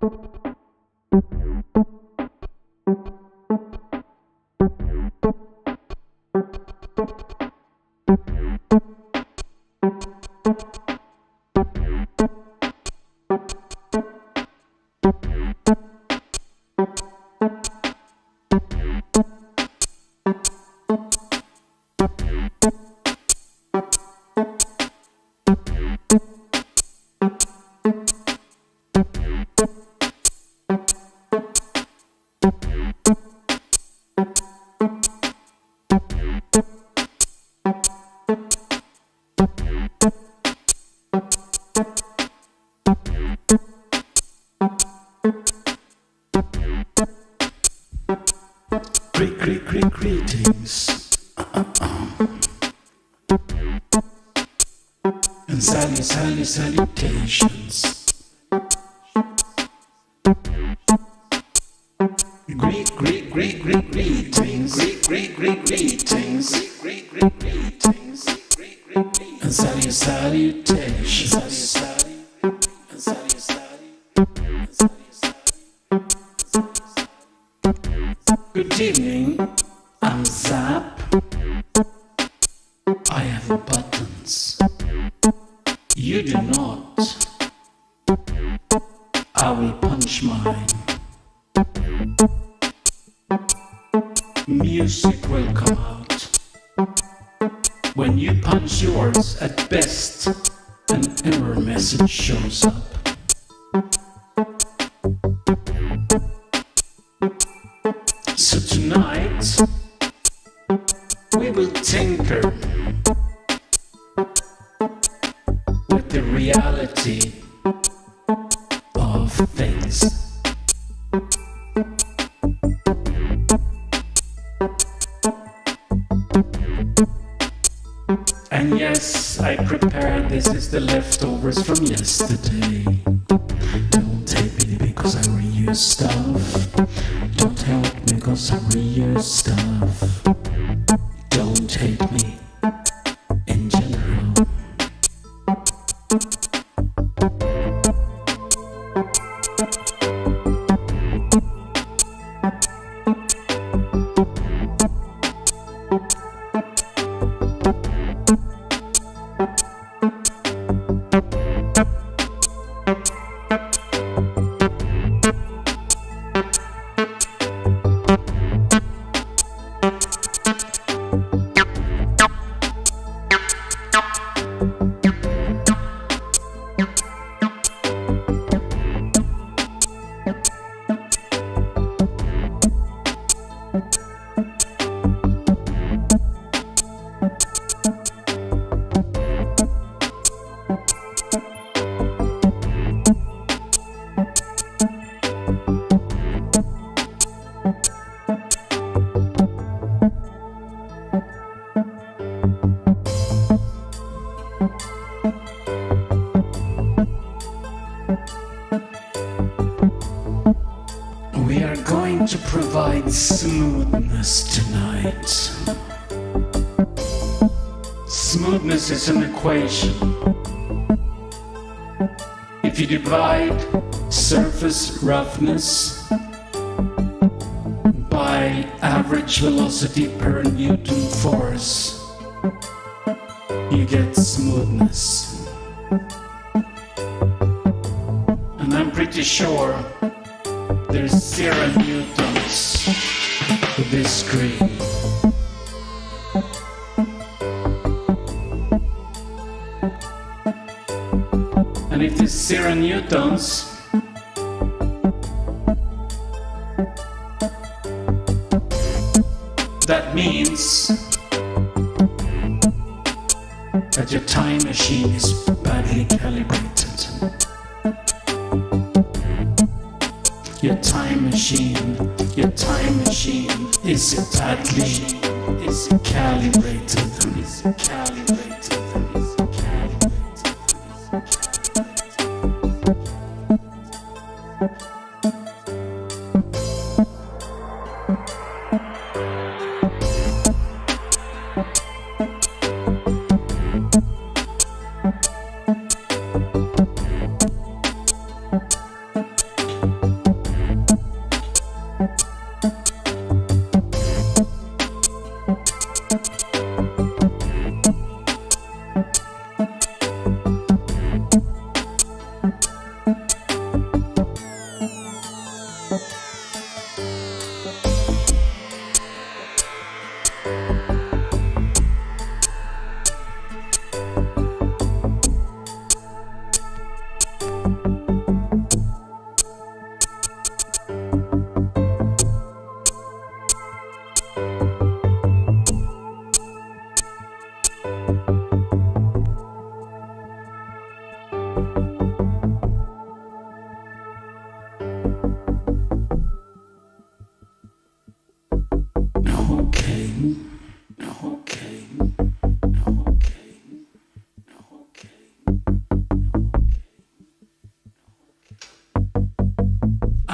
Greetings and salutations. Greetings and salutations. Good evening, I'm Zap. I have buttons. You do not. I will punch mine. Music will come out. When you punch yours, at best, an error message shows up. So tonight, we will tinker with the reality of things. And yes, I prepared this as the leftovers from yesterday. Don't hate me because I reuse stuff. Don't help me because I reuse stuff. Don't hate me in general. We are going to provide smoothness tonight. Smoothness is an equation. If you divide surface roughness by average velocity per Newton force, you get smoothness. And I'm pretty sure there's 0 newtons to this screen. And if there's 0 newtons, that means that your time machine is badly calibrated. Your time machine is calibrated.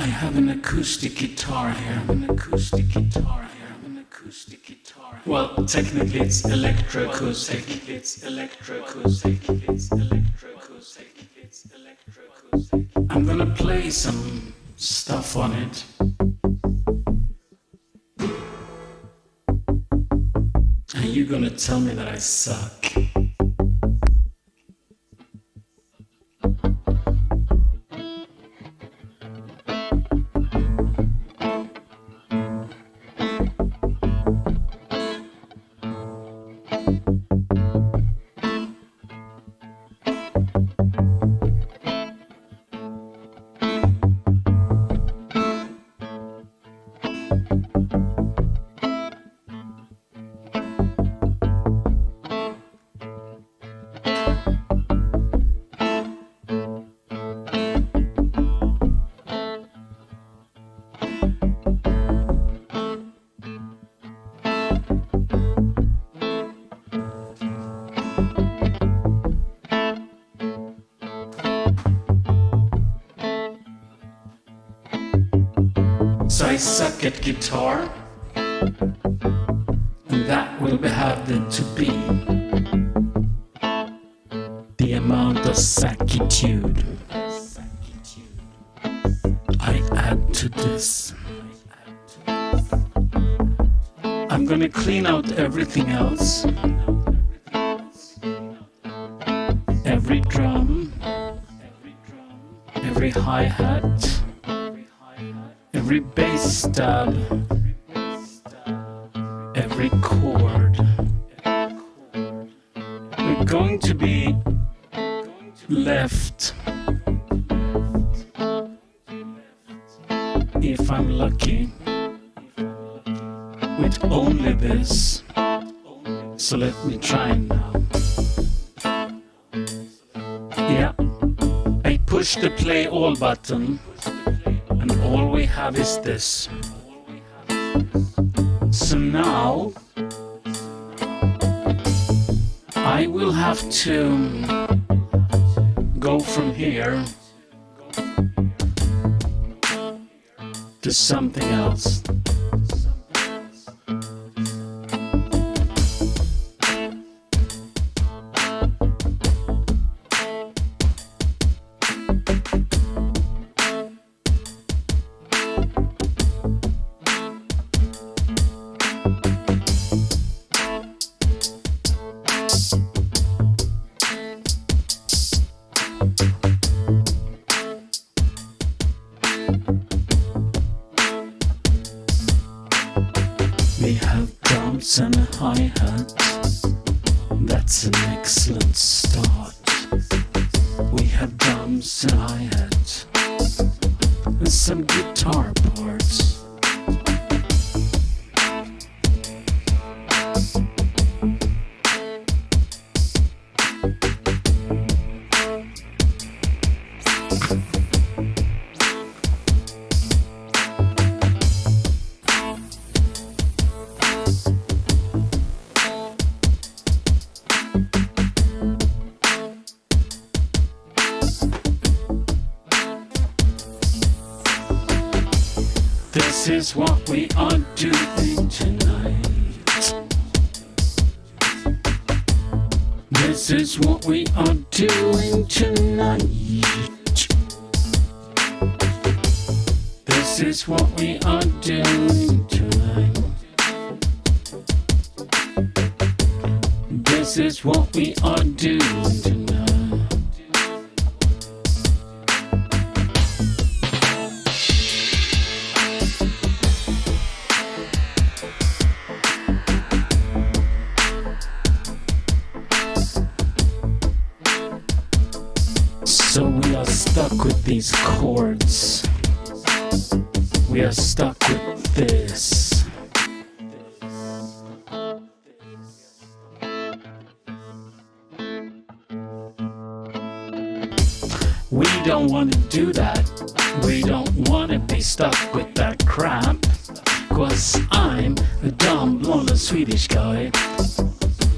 I have an acoustic guitar here. Well, technically it's electroacoustic. I'm gonna play some stuff on it. And you're gonna tell me that I suck. So I suck at guitar, and that will have it to be the amount of sackitude I add to this. I'm gonna clean out everything else, every drum, every hi-hat, every bass stab, every chord. We're going to be left, if I'm lucky, with only this. So let me try now. Yeah, I push the play all button. And all we have is this. So now I will have to go from here to something else. We have drums and a hi-hat. That's an excellent start. We have drums and hi-hat and some guitar parts. This is what we are doing tonight. This is what we are doing tonight. This is what we are doing tonight. This is what we are doing tonight. So we are stuck with these chords. We are stuck with this. We don't want to do that. We don't want to be stuck with that crap. 'Cause I'm a dumb, blonde Swedish guy.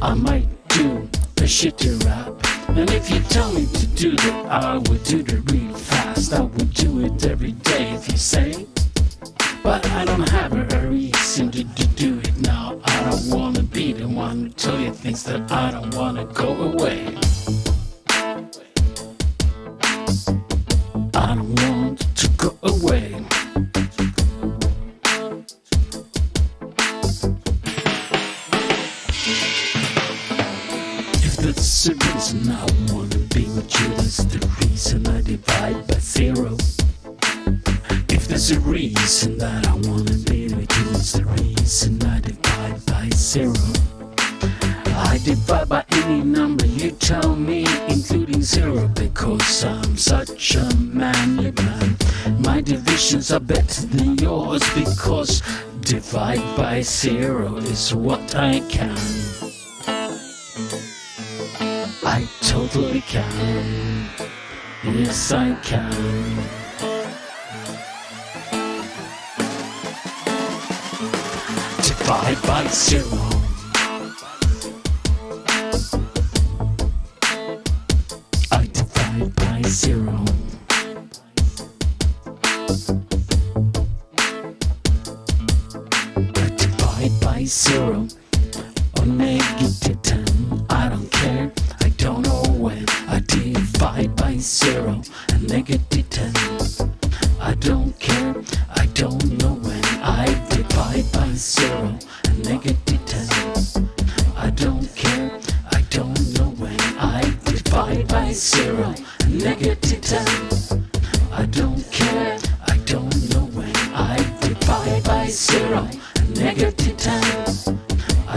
I might do a shitty rap. And if you tell me to do that, I would do it real fast. I would do it every day if you say. But I don't have a reason to do it now. I don't wanna be the one to tell you things that I don't wanna go away. I don't want to go away. If that's the reason I wanna be with you, that's the reason I divide by 0. If there's a reason that I wanna be with you, it's the reason I divide by 0. I divide by any number you tell me, including 0, because I'm such a manly man. My divisions are better than yours, because divide by 0 is what I can. I totally can. Yes, I can. Divide by 0. I divide by 0. I divide by 0 or negative 10. I don't care, I don't know when. I divide by 0 and negative 10. I don't care, I don't know when. I divide by 0 and negative 10. I don't care, I don't know when. I divide by 0 and negative 10. I don't care, I don't know when. I divide by 0 and negative 10.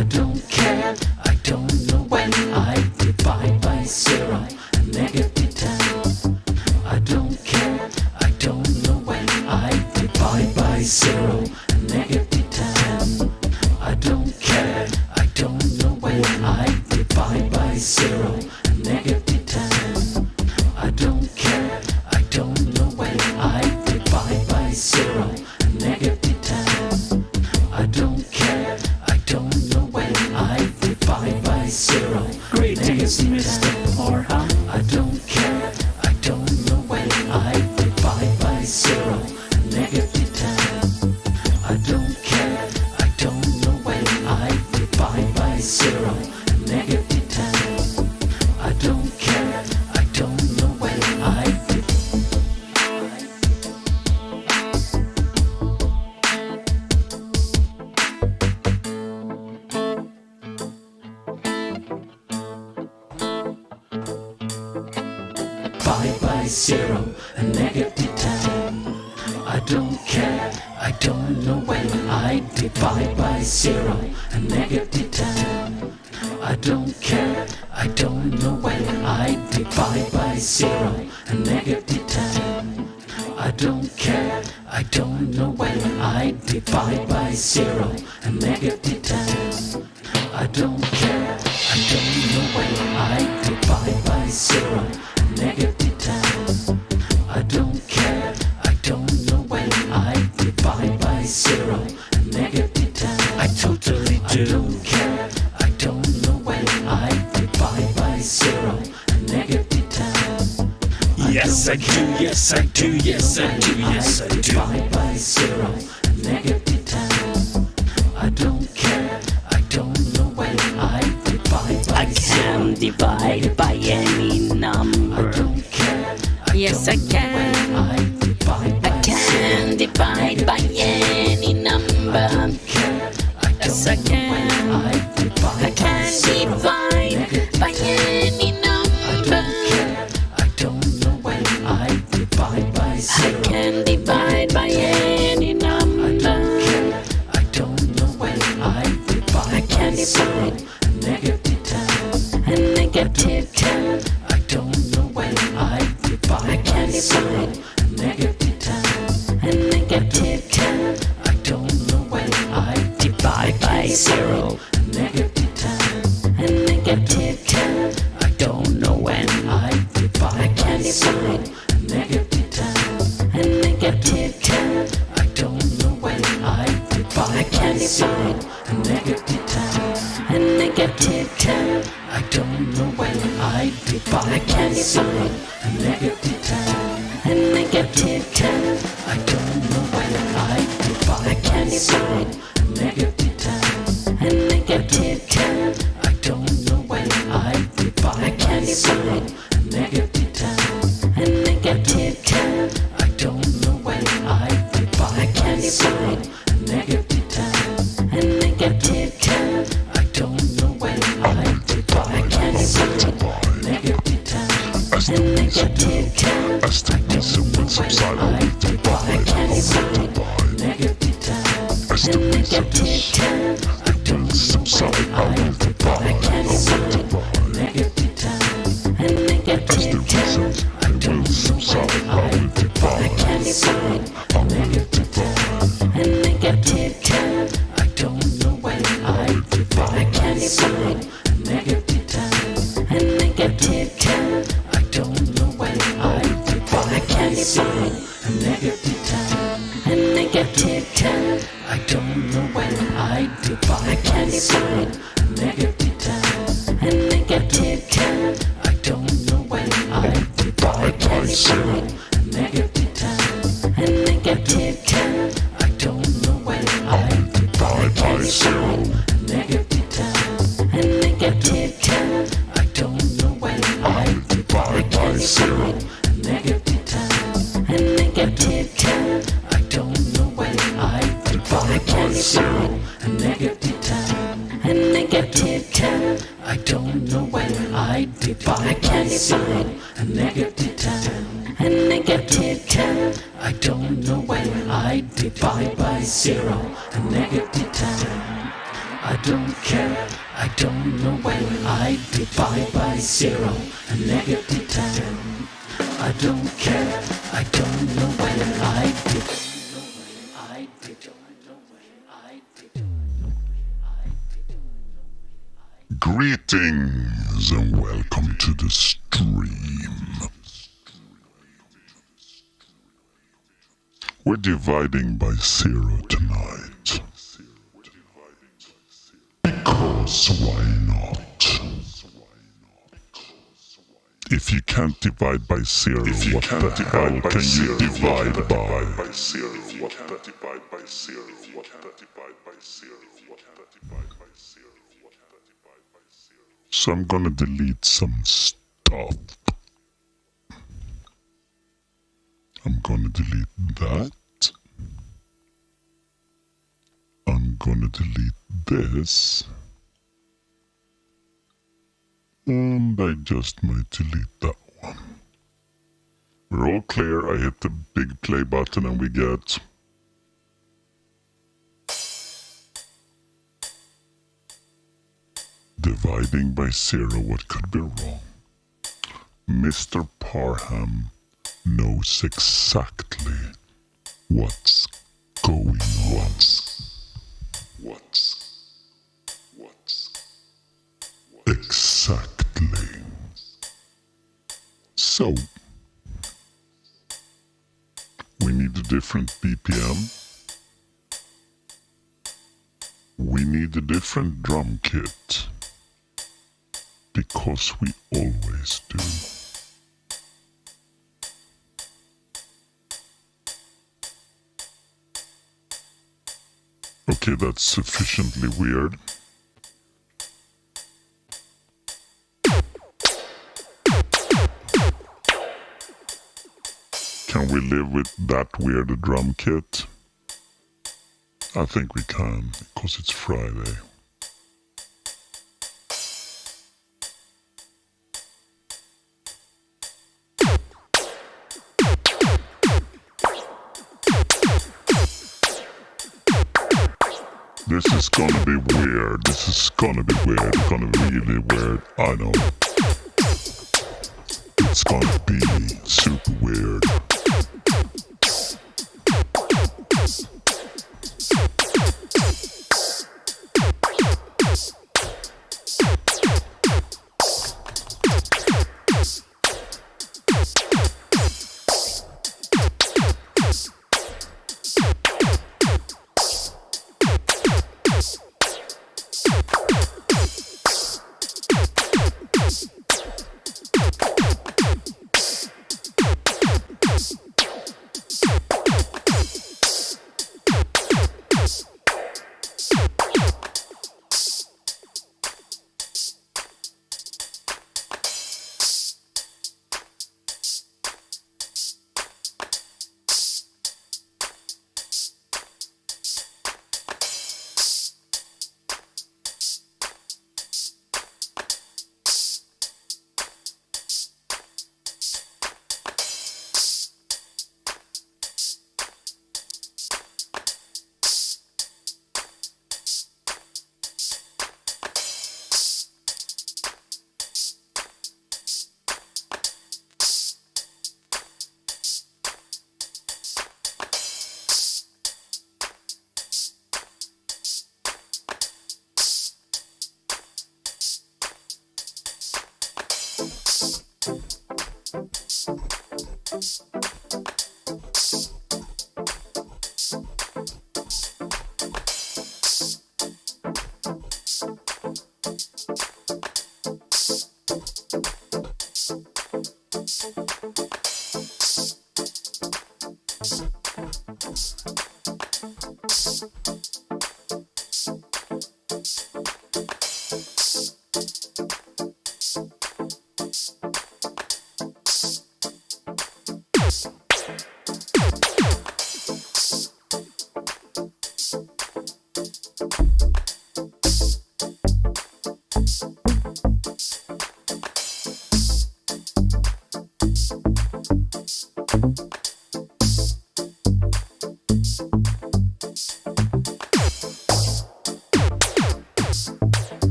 I don't care, I don't know when. I divide by 0 and negative 10. I don't care, I don't know when. I divide by 0 and negative 10. I don't care, I don't know when. I divide by 0 and negative 10. I don't care, I don't know when. I divide by 0 and negative 10. I don't care, I don't know when. I divide by 0. Greetings, Mr. Porha. I don't care, I don't know when. I divide by 0 and negative 10. I don't care, I don't know when. I divide by 0 and negative 10. I don't care, I don't know when. I divide by 0 and negative 10. I don't care, I don't know when. I divide by 0 and negative 10. I don't care, I don't know when. I divide by 0 and negative 10. I don't care, I don't know when. I divide by 0 and negative 10. I don't care, I don't know when. I divide by 0 and negative 10. I don't care, I don't know when. I divide by 0 and negative 10. I totally do. I don't care, I don't know when. I divide by 0 and negative 10. Yes I do, yes I do, yes I do, yes I do. I divide by 0 and negative 10. I don't care, I don't know when. I divide by 0. I can divide by any number. I don't care, Yes, I can. I divide by I can divide by any number. Yes, I can. I can divide by any number. I don't know when. I divide by 0. I can divide by any number. I don't know when. I divide I can by 0 divide and negative 10. and negative 10. I don't know when. I divide I by can 0 divide and negative 10. and negative 10. I don't know when. I Divide by 0 and negative 10. and negative 10. I don't know when. I divide I can by 0 divide and negative 10. and negative 10. I don't know when. I divide I can by 0 divide and negative 10. and negative 10. I don't know when. zero, a negative 10, a negative 10. I don't know when I divide by zero, a negative 10, a negative 10. I don't know when I divide by zero, a negative 10, a negative 10. I don't know when I divide by zero, a negative 10, a negative 10. As the reason will subside, I will divide. I will divide. negative 10, As the reason negative 10. will subside, I will divide. I will divide. negative 10, a As the negative 10. reason will subside, I will divide. I will divide. a negative 10. I don't know when I divide by zero, a negative 10, a negative 10. I don't know when I divide by zero, a negative 10, a negative 10. I don't know when I divide by zero, a negative 10, a negative 10. I don't know when I divide by zero, a negative 10, a negative 10. I don't know when I divide by zero, a negative 10, a negative 10. I don't know when I divide by zero, a negative 10, a negative 10. I don't know when I divide by zero, a negative 10, a negative 10. I don't know when I divide by zero, a negative 10, a negative 10. I don't know when I divide by zero, a negative 10, I don't care, I don't know when I divide by zero, a negative 10, I don't care, I don't know when I divide. Greetings and welcome to the stream. We're dividing by zero tonight. Because why not? If you can't divide by zero, what the hell can you divide by? So I'm gonna delete some stuff. I'm gonna delete that. I'm gonna delete this. And I just might delete that one. We're all clear. I hit the big play button and we get dividing by zero. What could be wrong? Mr. Parham knows exactly what's going on. Exactly. So, we need a different BPM. We need a different drum kit. Because we always do. Okay, that's sufficiently weird. Can we live with that weird drum kit? I think we can, because it's Friday. This is gonna be weird. This is gonna be weird. It's gonna be really weird. I know. It's gonna be super weird.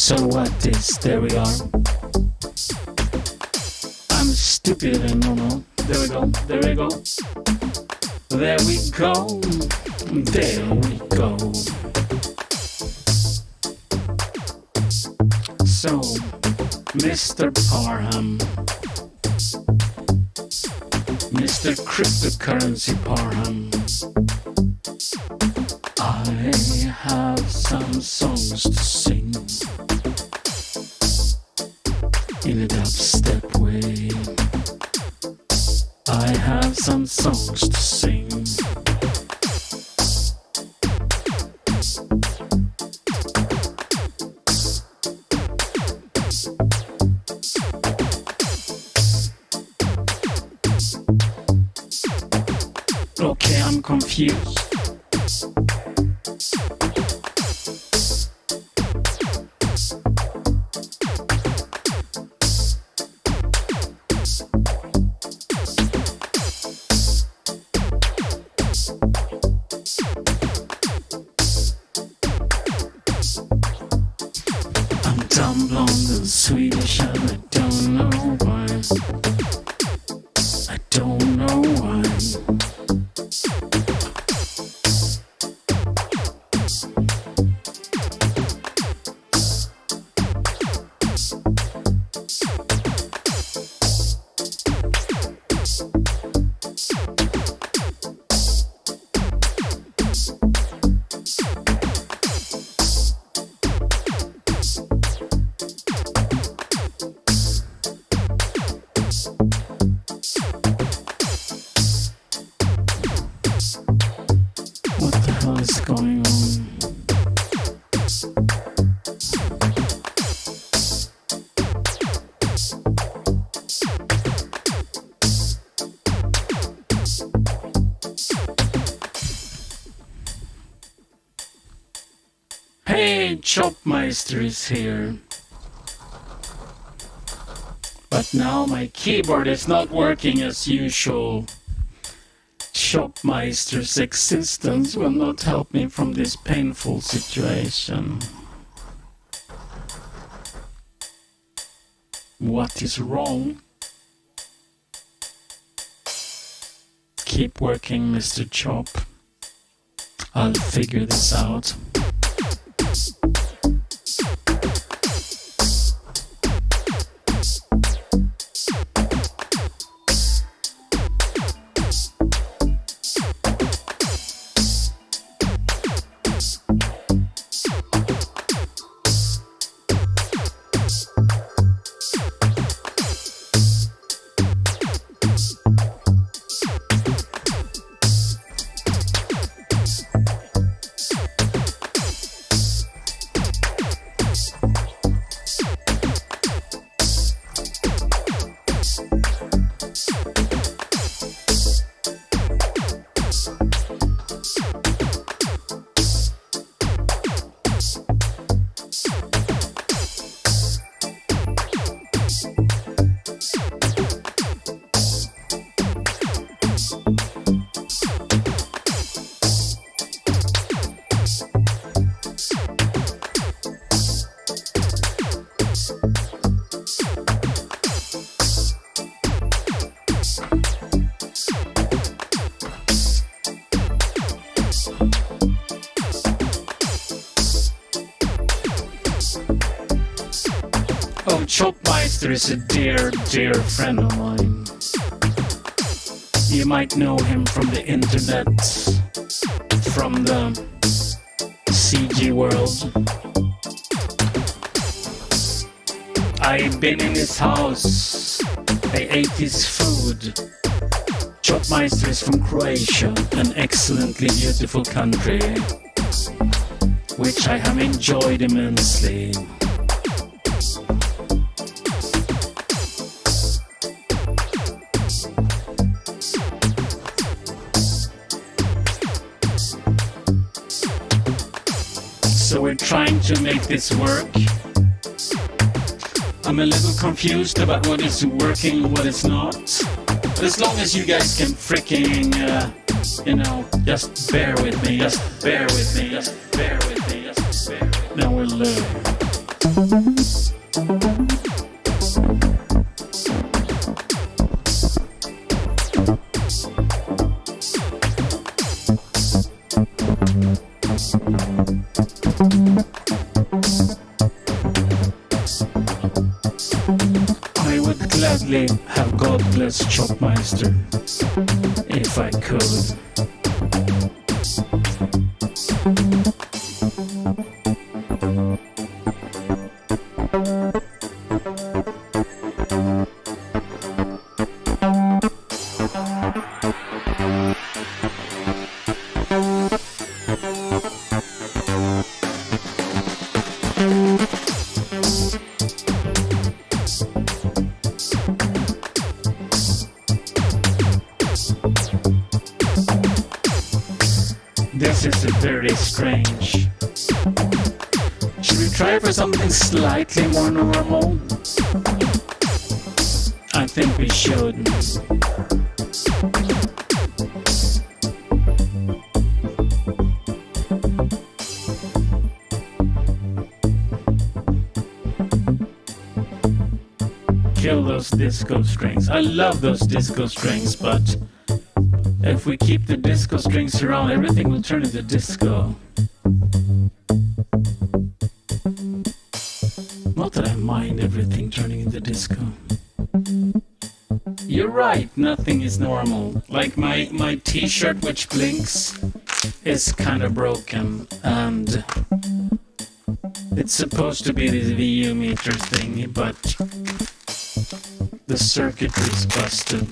So what is? There we are. I'm stupid and no. There we go. There we go. There we go. There we go. So, Mr. Parham, Mr. Cryptocurrency Parham, I have some songs to sing in a dubstep way. I have some songs to sing. Okay, I'm confused. I'm dumb, blonde, and Swedish, and I don't know why. I don't know why. What the hell is going on? Hey, Chopmeister is here. But now my keyboard is not working as usual. Chopmeister's existence will not help me from this painful situation. What is wrong? Keep working, Mr. Chop. I'll figure this out. Chopmeister is a dear, dear friend of mine. You might know him from the internet, from the CG world. I've been in his house, I ate his food. Chopmeister is from Croatia, an excellently beautiful country, which I have enjoyed immensely. So we're trying to make this work. I'm a little confused about what is working and what is not. But as long as you guys can freaking, just bear with me, just bear with me, just bear with me, just bear with me. Then we'll learn. I would gladly have God bless Chopmeister if I could. This is very strange. Should we try for something slightly more normal? I think we should. Kill those disco strings. I love those disco strings, but if we keep the disco strings around, everything will turn into disco. Not that I mind everything turning into disco. You're right, nothing is normal. Like my t-shirt which blinks is kind of broken, and it's supposed to be this VU meter thing, but the circuitry is busted.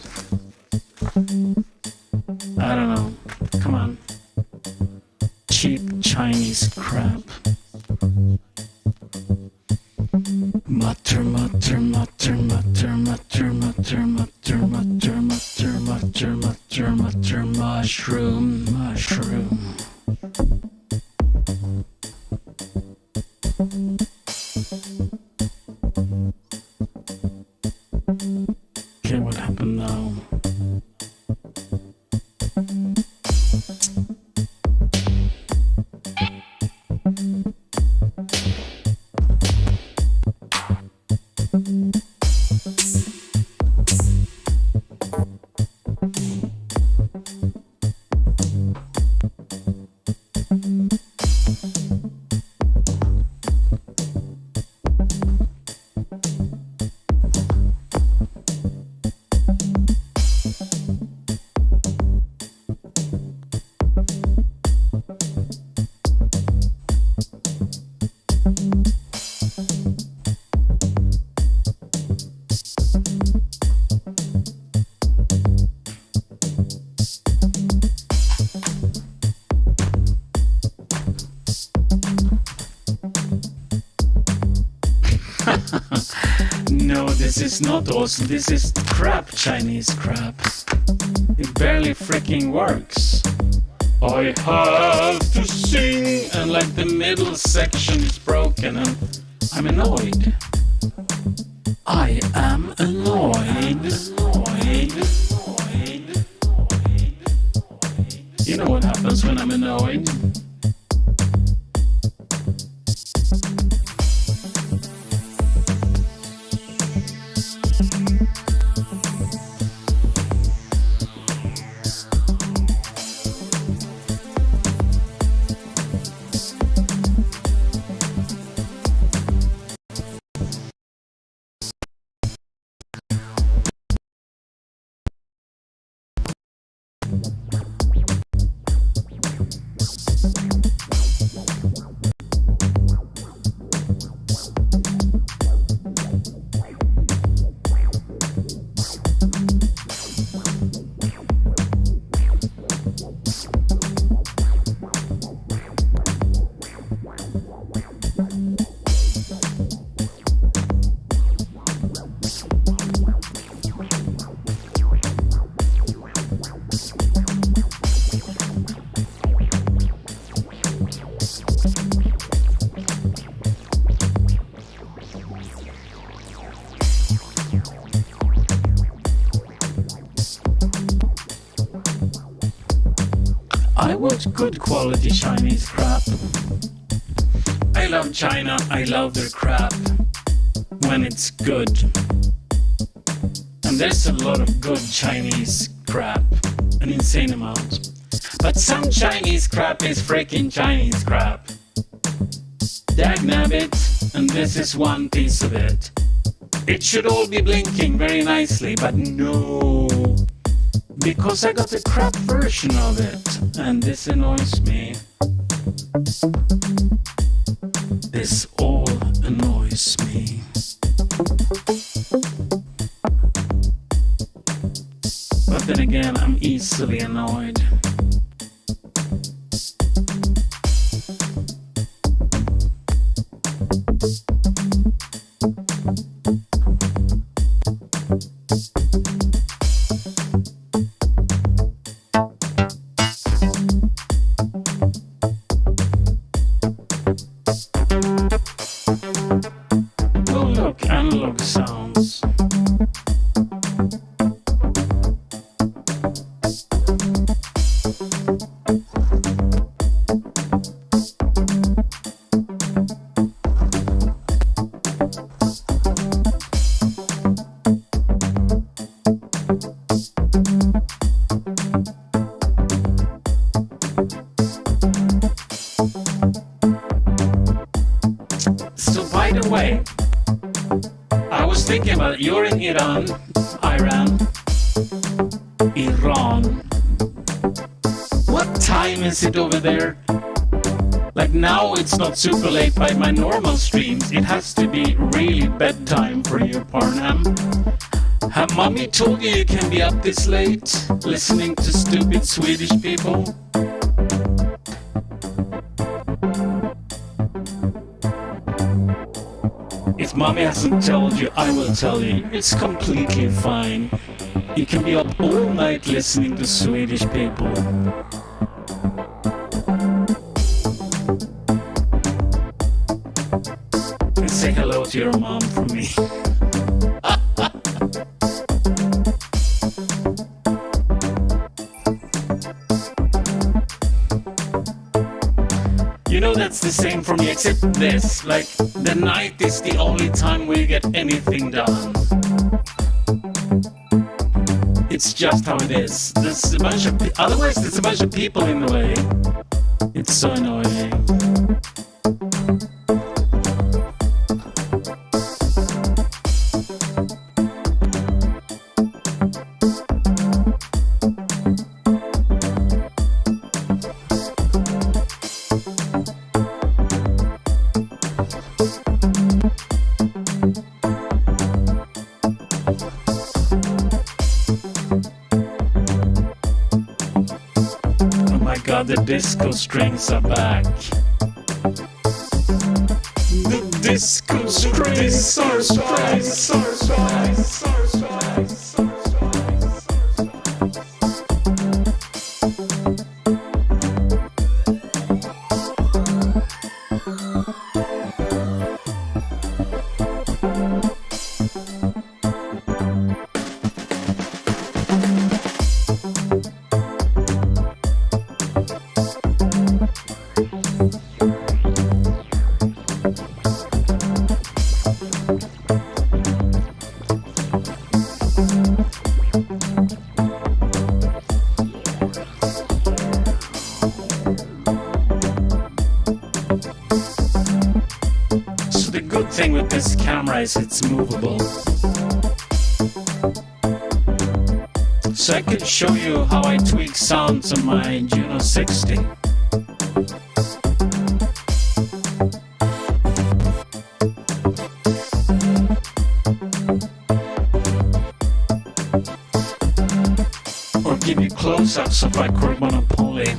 I don't know. Come on. Cheap Chinese crap. Mutter, mutter, mutter, mutter, mutter, mutter, mutter, mutter, mutter, mutter, mutter, mutter, mushroom, mushroom. Okay, what happened now? No, this is not awesome. This is crap, Chinese crap. It barely freaking works. I have to sing, and like the middle section is broken, and I'm annoyed. I am annoyed. You know what happens when I'm annoyed? I want good quality Chinese crap. I love China, I love their crap when it's good. And there's a lot of good Chinese crap, an insane amount. But some Chinese crap is freaking Chinese crap. Dagnabbit, and this is one piece of it. It should all be blinking very nicely, but no. Because I got the crap version of it, and this annoys me. This all annoys me. But then again, I'm easily annoyed. Oh look, analog sounds. So by the way, I was thinking about you're in Iran. What time is it over there? Like now it's not super late by my normal streams. It has to be really bedtime for you, Parnham. Have mommy told you you can be up this late, listening to stupid Swedish people? If mommy hasn't told you, I will tell you. It's completely fine. You can be up all night listening to Swedish people. And say hello to your mom from me. You know that's the same for me, except this. Like, the night is the only time we get anything done. It's just how it is. There's a bunch of otherwise there's a bunch of people in the way. It's so annoying. God, the disco strings are back. The disco strings are back. Thing with this camera is it's movable. So I could show you how I tweak sounds on my Juno 60. Or give you close-ups of my chord monopoly.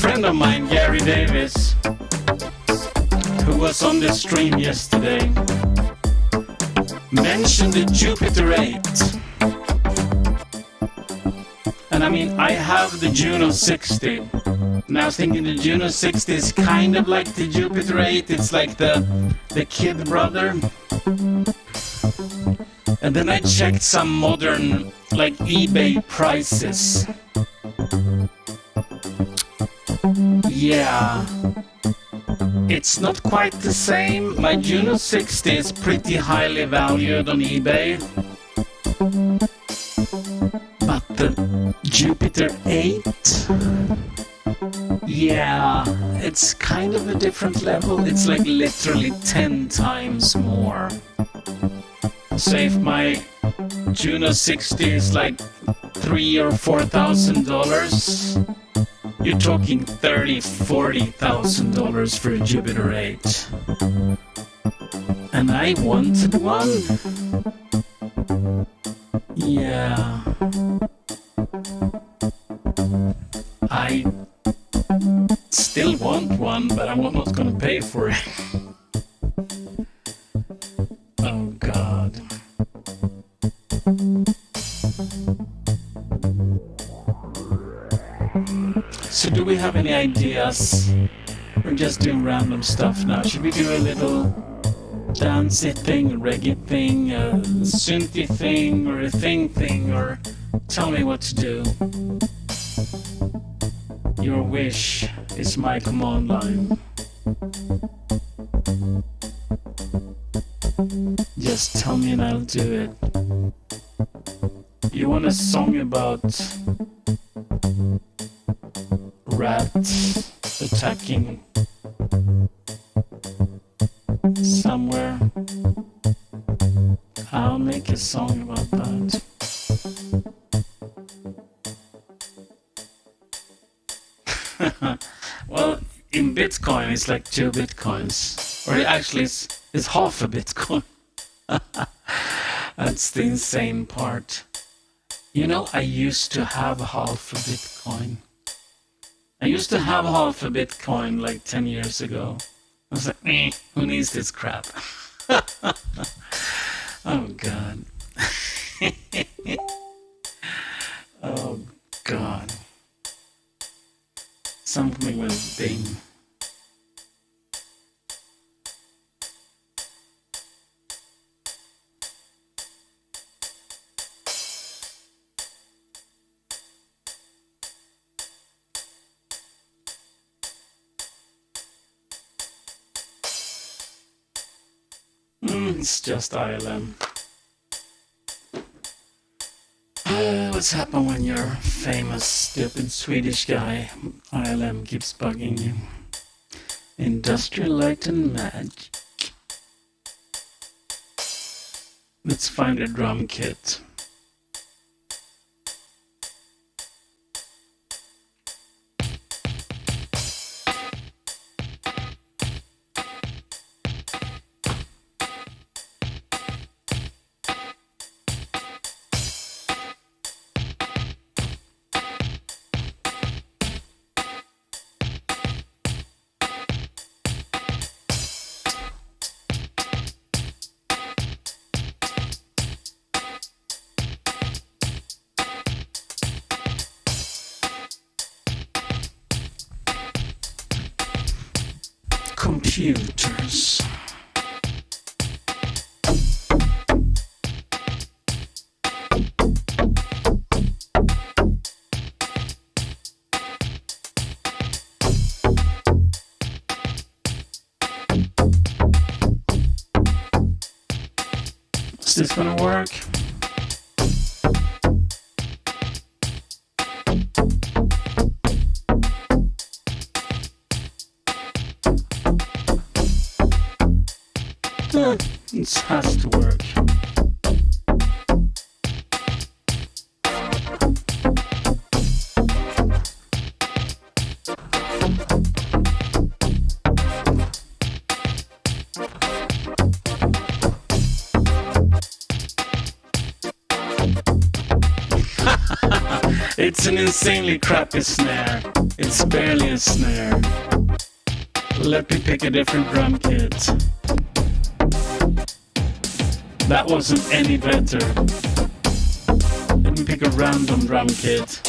friend of mine, Gary Davis, who was on the stream yesterday, mentioned the Jupiter 8. And I mean, I have the Juno 60. And I was thinking the Juno 60 is kind of like the Jupiter 8. It's like the kid brother. And then I checked some modern, like eBay prices. Yeah. It's not quite the same. My Juno 60 is pretty highly valued on eBay. But the Jupiter 8? Yeah, it's kind of a different level. It's like literally 10 times more. So if my Juno 60 is like $3,000 or $4,000, you're talking $30,000-$40,000 for a Jupiter 8. And I wanted one. Yeah. I still want one, but I'm not gonna pay for it. Oh God. So do we have any ideas? We're just doing random stuff now. Should we do a little dancey thing, a reggae thing, a synthy thing, or a thing, or tell me what to do? Your wish is my command line. Just tell me and I'll do it. You want a song about rats attacking somewhere? I'll make a song about that. Well, in Bitcoin it's like 2 Bitcoins. Or actually it's half a Bitcoin. That's the insane part. You know, I used to have half a Bitcoin. I used to have half a Bitcoin like 10 years ago. I was like, who needs this crap? Oh God. Oh God. Something with Bing. It's just ILM. What's happened when you're famous, stupid Swedish guy? ILM keeps bugging you. Industrial Light and Magic. Let's find a drum kit. Computers. Is this gonna work? It has to work. It's an insanely crappy snare. It's barely a snare. Let me pick a different drum kit. That wasn't any better. Let me pick a random drum kit.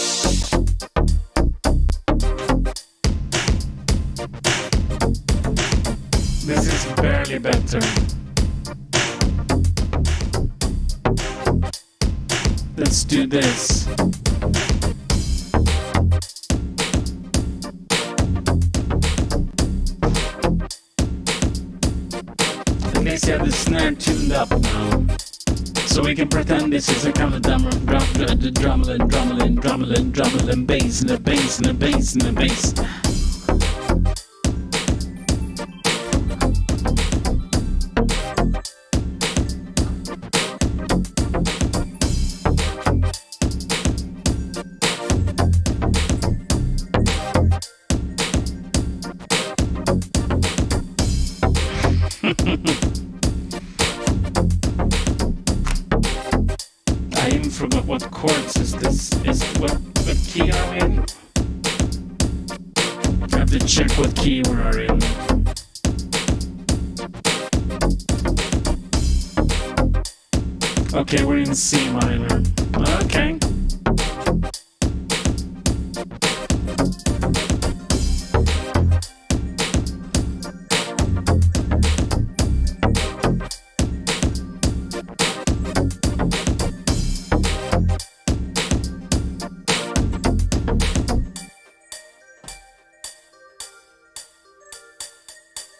This is barely better. Let's do this. At least you have the snare tuned up now. So we can pretend this is a kind of drumming, bass and a bass and a bass and a bass. I even forgot what chords is this. Is what key are we in? I have to check what key we are in. Okay, we're in C minor. Okay.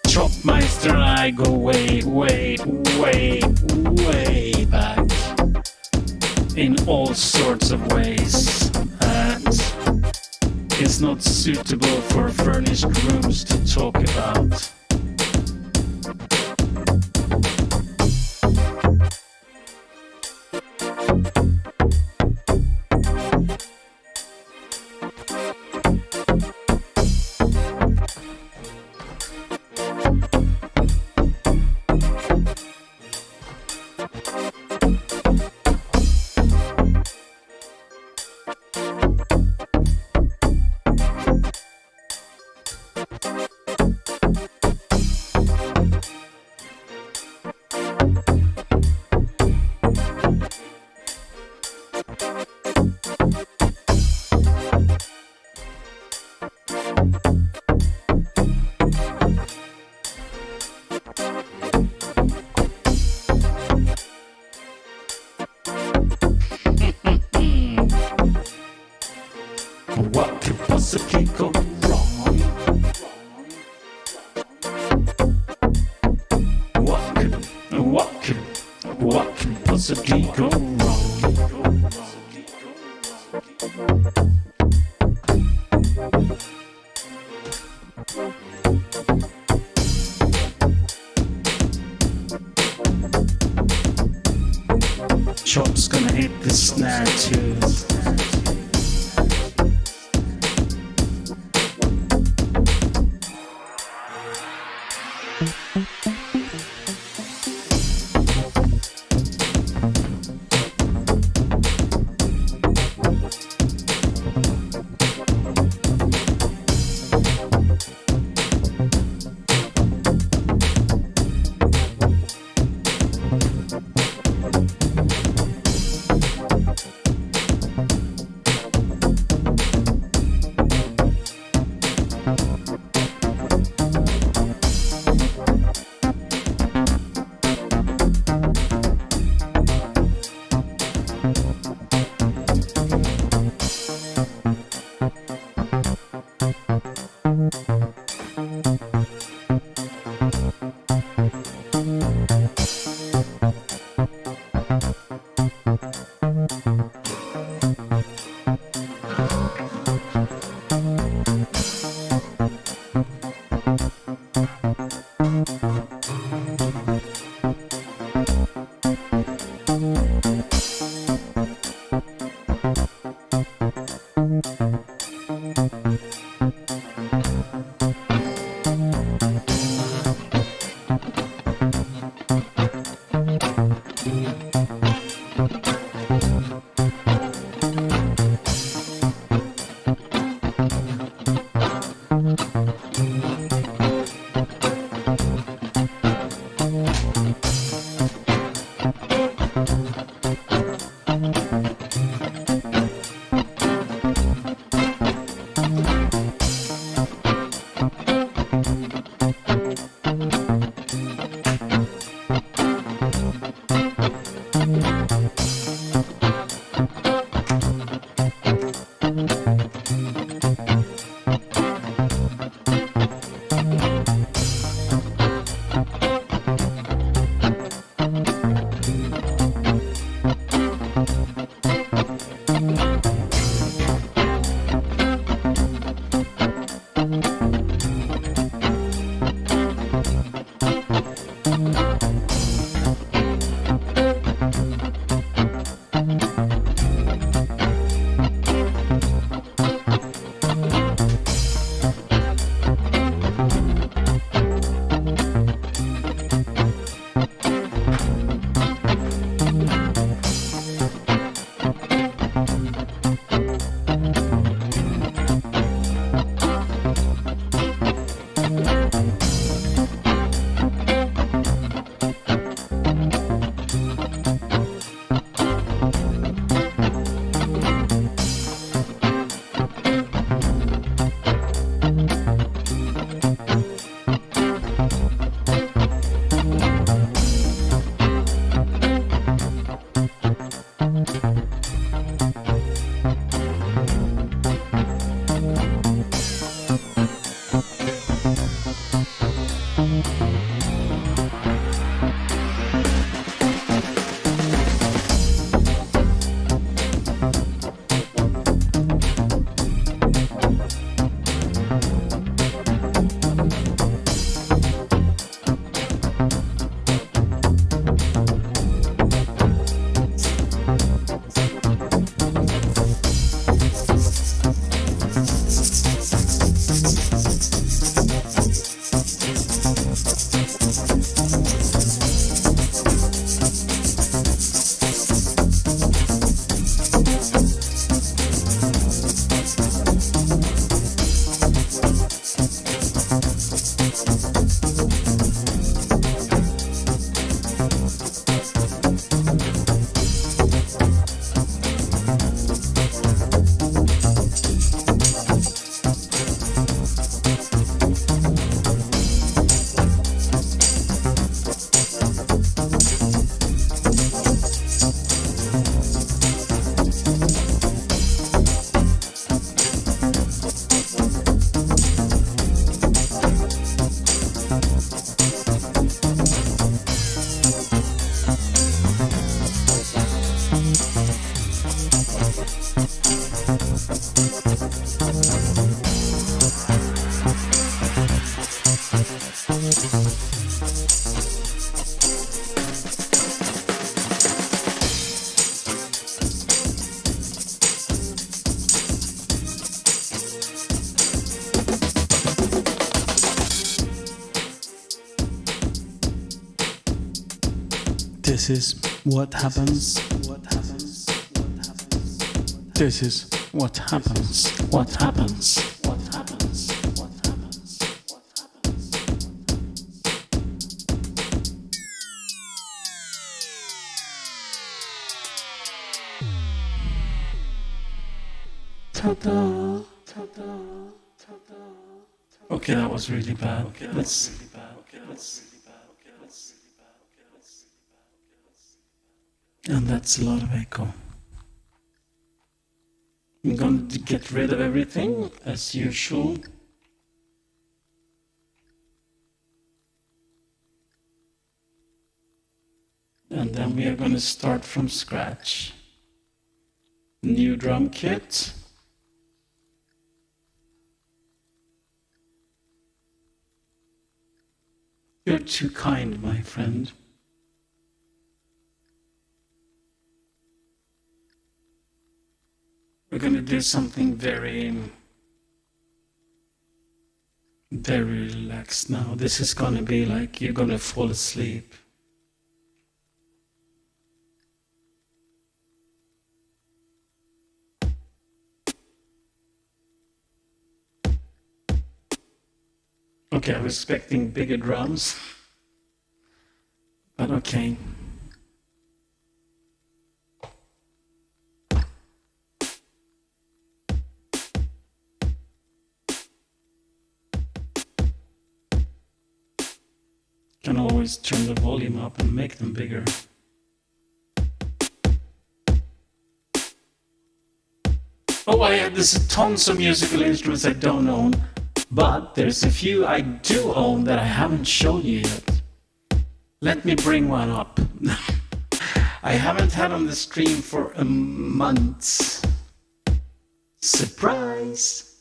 Chopmeister and I go way, way, way, way back in all sorts of ways that is not suitable for furnished rooms to talk about. What could possibly go wrong? What could possibly go wrong? Chop's gonna hit the snare too. This is what happens. This is what happens. What happens. What happens. What happens. What happens. Ta-da. Ta-da. Ta-da. Okay, that was really bad. Let's. And that's a lot of echo. I'm going to get rid of everything as usual. And then we are going to start from scratch. New drum kit. You're too kind, my friend. We're going to do something very relaxed now. This is going to be like you're going to fall asleep. Okay, I was expecting bigger drums, but okay. Can always turn the volume up and make them bigger. Oh, there's tons of musical instruments I don't own, but there's a few I do own that I haven't shown you yet. Let me bring one up. I haven't had on the stream for a month. Surprise!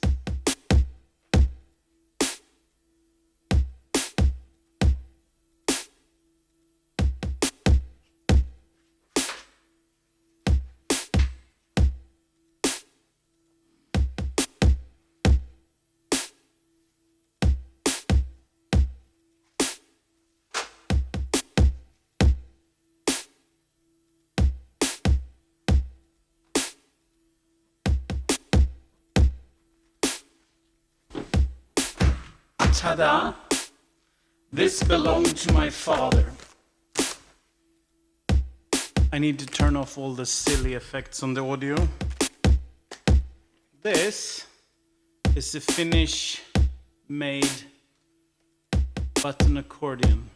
Ta-da! This belonged to my father. I need to turn off all the silly effects on the audio. This is a Finnish-made button accordion.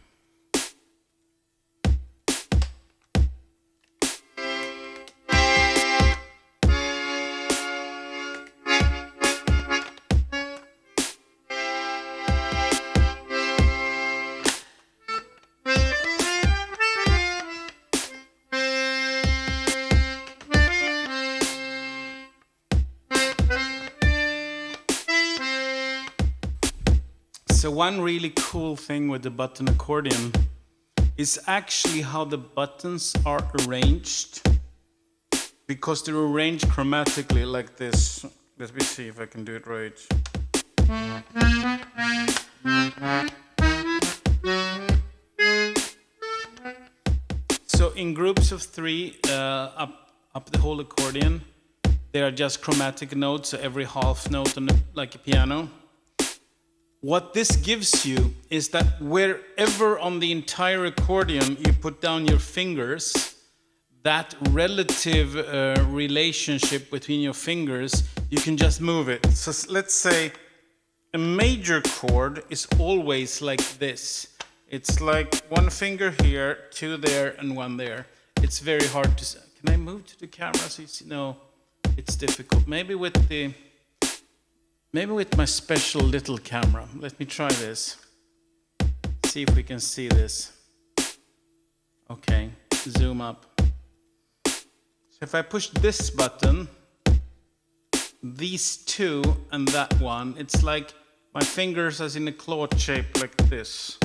So one really cool thing with the button accordion is actually how the buttons are arranged, because they're arranged chromatically like this. Let me see if I can do it right. So in groups of 3 up the whole accordion, they are just chromatic notes, so every half note on like a piano. What this gives you is that wherever on the entire accordion you put down your fingers, that relative relationship between your fingers, you can just move it. So let's say a major chord is always like this. It's like 1 finger here, 2 there, and 1 there. It's very hard to see. Can I move to the camera so you see? No, it's difficult. Maybe with my special little camera. Let me try this. See if we can see this. Okay, zoom up. So if I push this button, these 2 and that one, it's like my fingers as in a claw shape like this.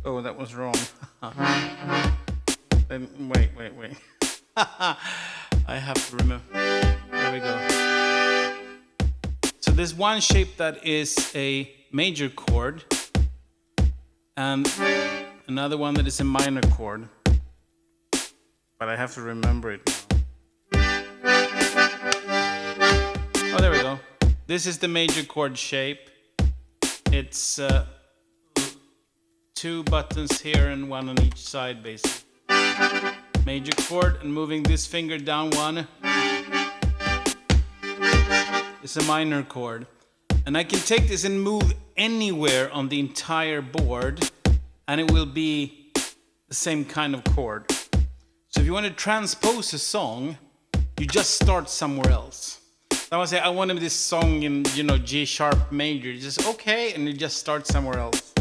Oh, that was wrong. Wait. I have to remember. There we go. So there's one shape that is a major chord and another one that is a minor chord. But I have to remember it now. Oh, there we go. This is the major chord shape. It's 2 buttons here and 1 on each side, basically. Major chord, and moving this finger down 1 is a minor chord. And I can take this and move anywhere on the entire board, and it will be the same kind of chord. So if you want to transpose a song, you just start somewhere else. I want to say, I want this song in, G sharp major. You just, okay, and you just start somewhere else.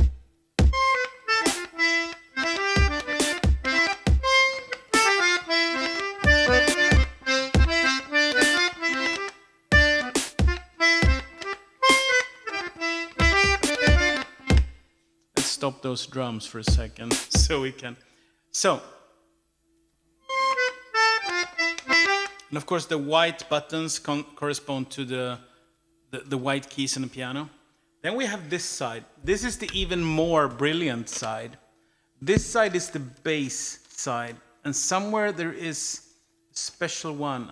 Stop those drums for a second so we can. So, and of course the white buttons correspond to the white keys on the piano. Then we have this side. This is the even more brilliant side. This side is the bass side, and somewhere there is a special one.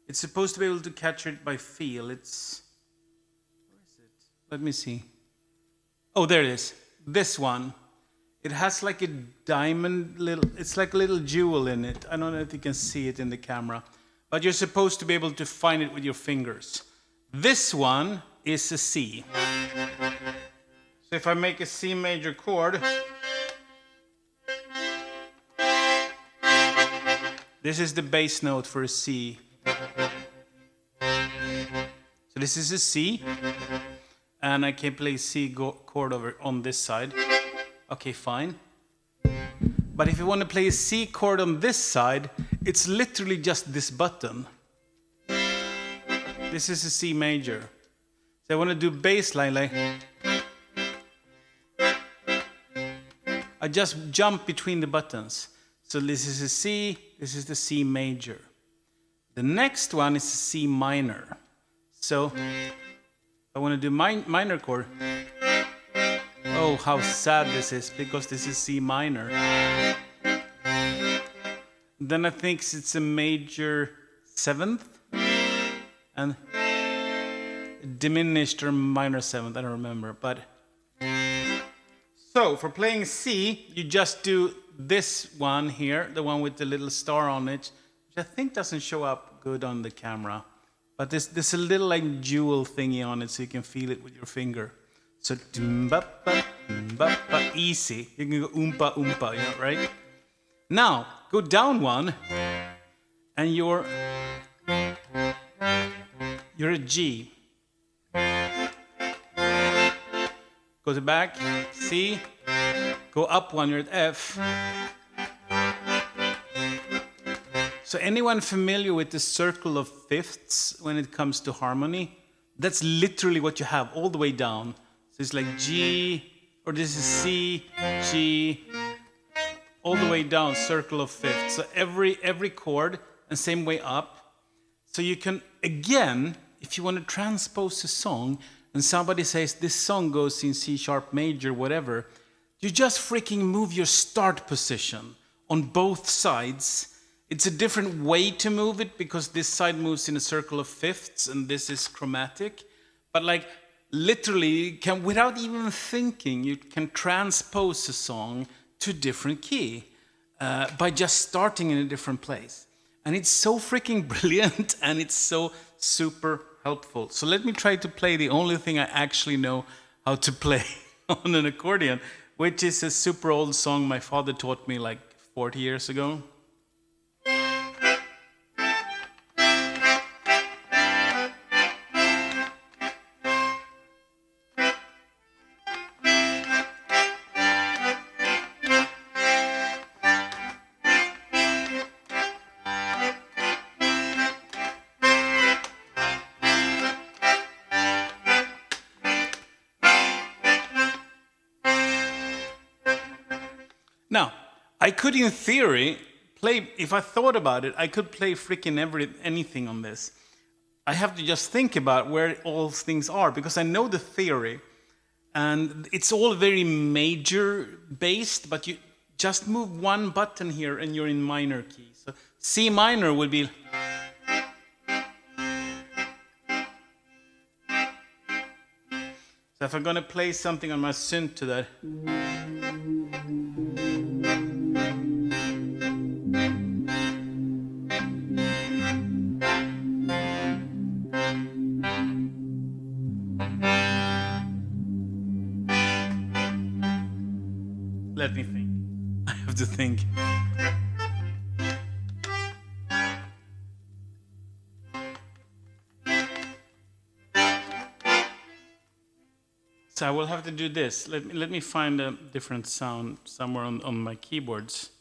It's supposed to be able to capture it by feel. Where is it? Let me see. Oh, there it is. This one. It has like a diamond it's like a little jewel in it. I don't know if you can see it in the camera, but you're supposed to be able to find it with your fingers. This one is a C. So if I make a C major chord, this is the bass note for a C. So this is a C. And I can play C chord over on this side. Okay, fine. But if you want to play a C chord on this side, it's literally just this button. This is a C major. So I want to do bass line like. I just jump between the buttons. So this is a C, this is the C major. The next one is a C minor. So I want to do minor chord. Oh, how sad this is, because this is C minor. Then I think it's a major 7th. And diminished or minor seventh, I don't remember. But so for playing C, you just do this one here, the one with the little star on it, which I think doesn't show up good on the camera. But there's a little like jewel thingy on it, so you can feel it with your finger. So easy. You can go oompa oompa, you know, right? Now go down one, and you're a G. Go to back, C. Go up one, you're at F. So anyone familiar with the circle of fifths when it comes to harmony? That's literally what you have all the way down. So it's like G, or this is C, G, all the way down, circle of fifths. So every chord, and same way up. So you can, again, if you want to transpose a song, and somebody says this song goes in C sharp major, whatever, you just freaking move your start position on both sides. It's a different way to move it because this side moves in a circle of fifths and this is chromatic. But like literally, you can, without even thinking, you can transpose a song to a different key by just starting in a different place. And it's so freaking brilliant and it's so super helpful. So let me try to play the only thing I actually know how to play on an accordion, which is a super old song my father taught me like 40 years ago. Now, I could, in theory, play, if I thought about it, I could play freaking anything on this. I have to just think about where all things are, because I know the theory, and it's all very major-based, but you just move one button here and you're in minor key. So C minor would be... So if I'm going to play something on my synth to that... Let me think. I have to think. So I will have to do this. Let me find a different sound somewhere on my keyboards.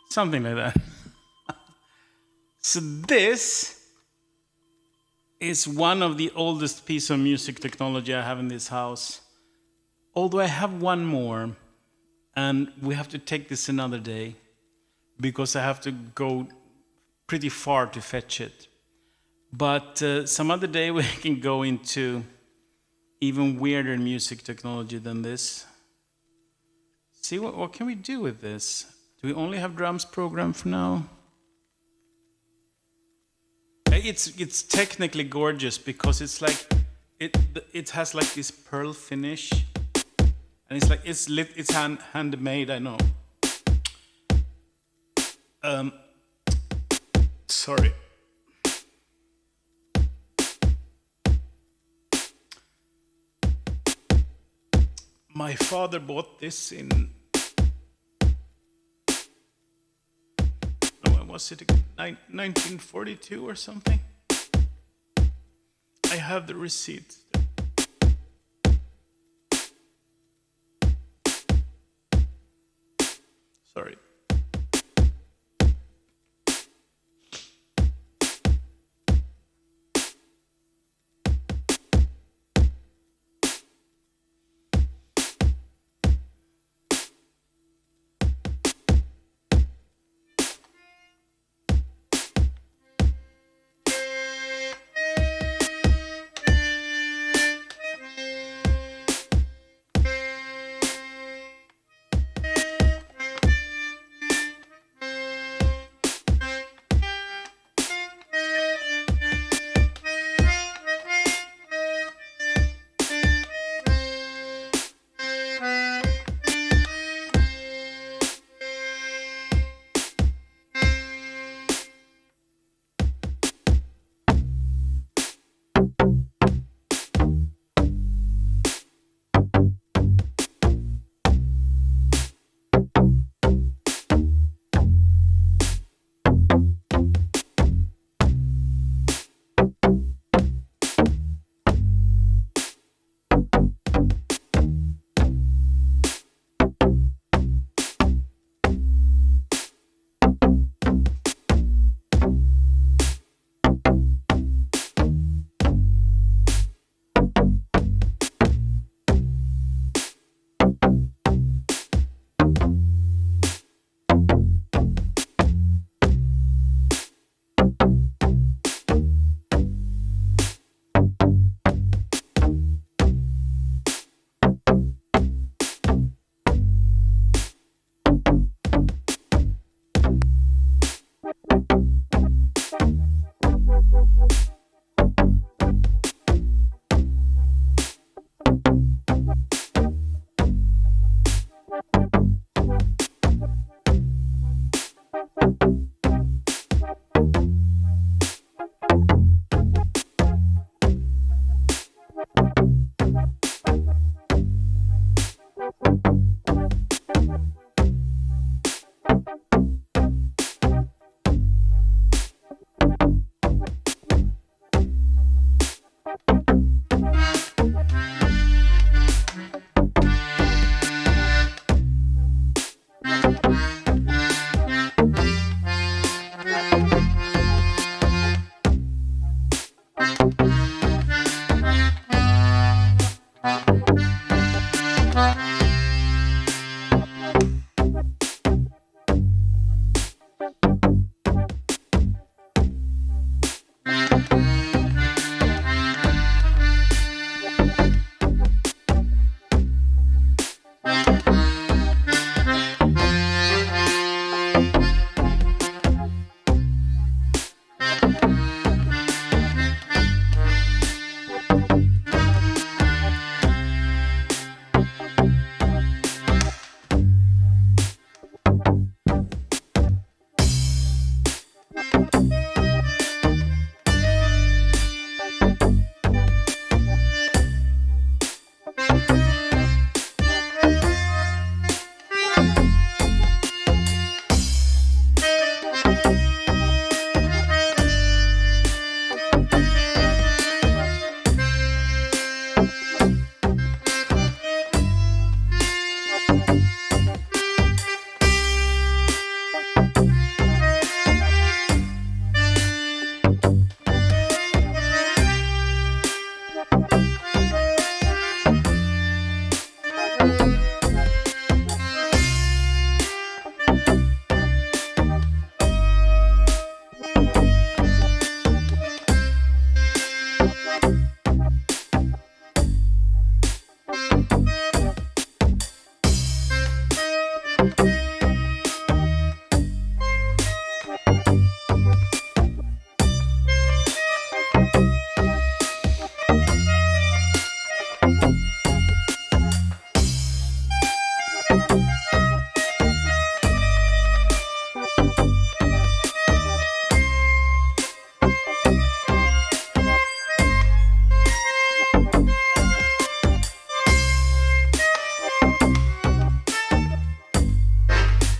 Something like that. So this is one of the oldest pieces of music technology I have in this house. Although I have one more, and we have to take this another day because I have to go pretty far to fetch it. But some other day we can go into even weirder music technology than this. See, what can we do with this? Do we only have drums programmed for now? It's technically gorgeous because it's like it has like this pearl finish, And it's like it's handmade. I know. Sorry. My father bought this in. When was it? 1942 or something. I have the receipt. Sorry.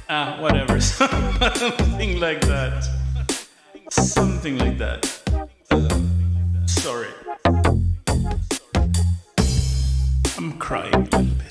Whatever. Something like that. Something like that. Sorry. I'm crying a little bit.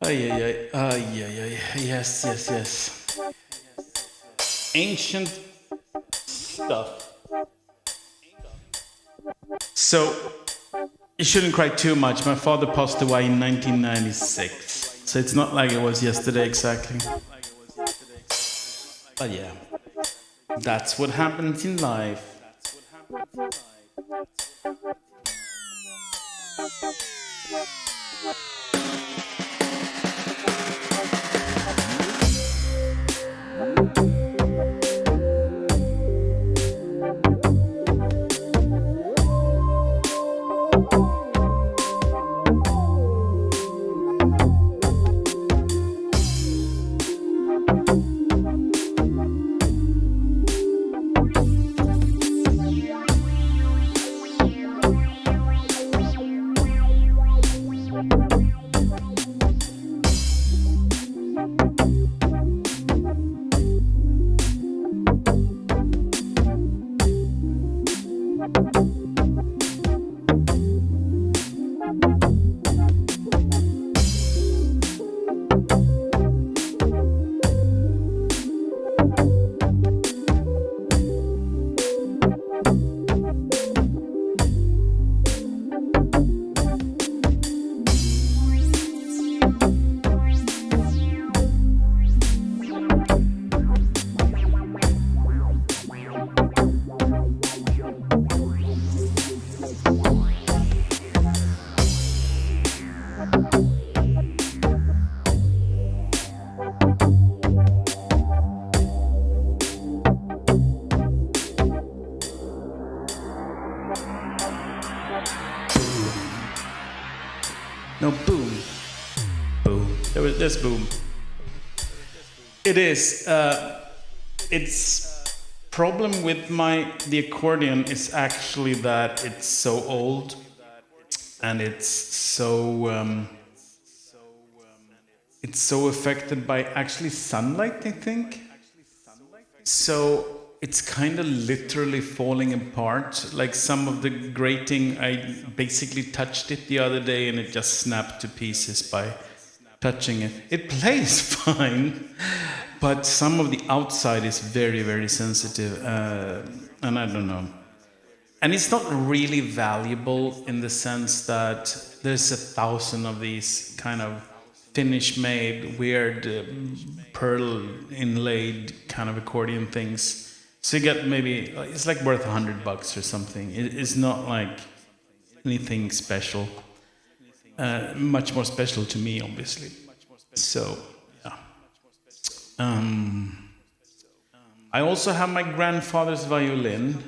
Ay, ay, ay, ay, ay, ay. Yes, yes, yes. Ancient stuff. So, you shouldn't cry too much. My father passed away in 1996. So it's not like it was yesterday exactly. But yeah, that's what happens in life. No, boom. Boom. There's boom. It is. It's problem with the accordion is actually that it's so old and it's so affected by actually sunlight, I think. So it's kind of literally falling apart. Like some of the grating, I basically touched it the other day and it just snapped to pieces by touching it. It plays fine, but some of the outside is very, very sensitive. And I don't know. And it's not really valuable in the sense that there's 1,000 of these kind of Finnish-made, weird, pearl inlaid kind of accordion things. So you get maybe, it's like worth $100 or something. It's not like anything special. Much more special to me, obviously. So, yeah. I also have my grandfather's violin,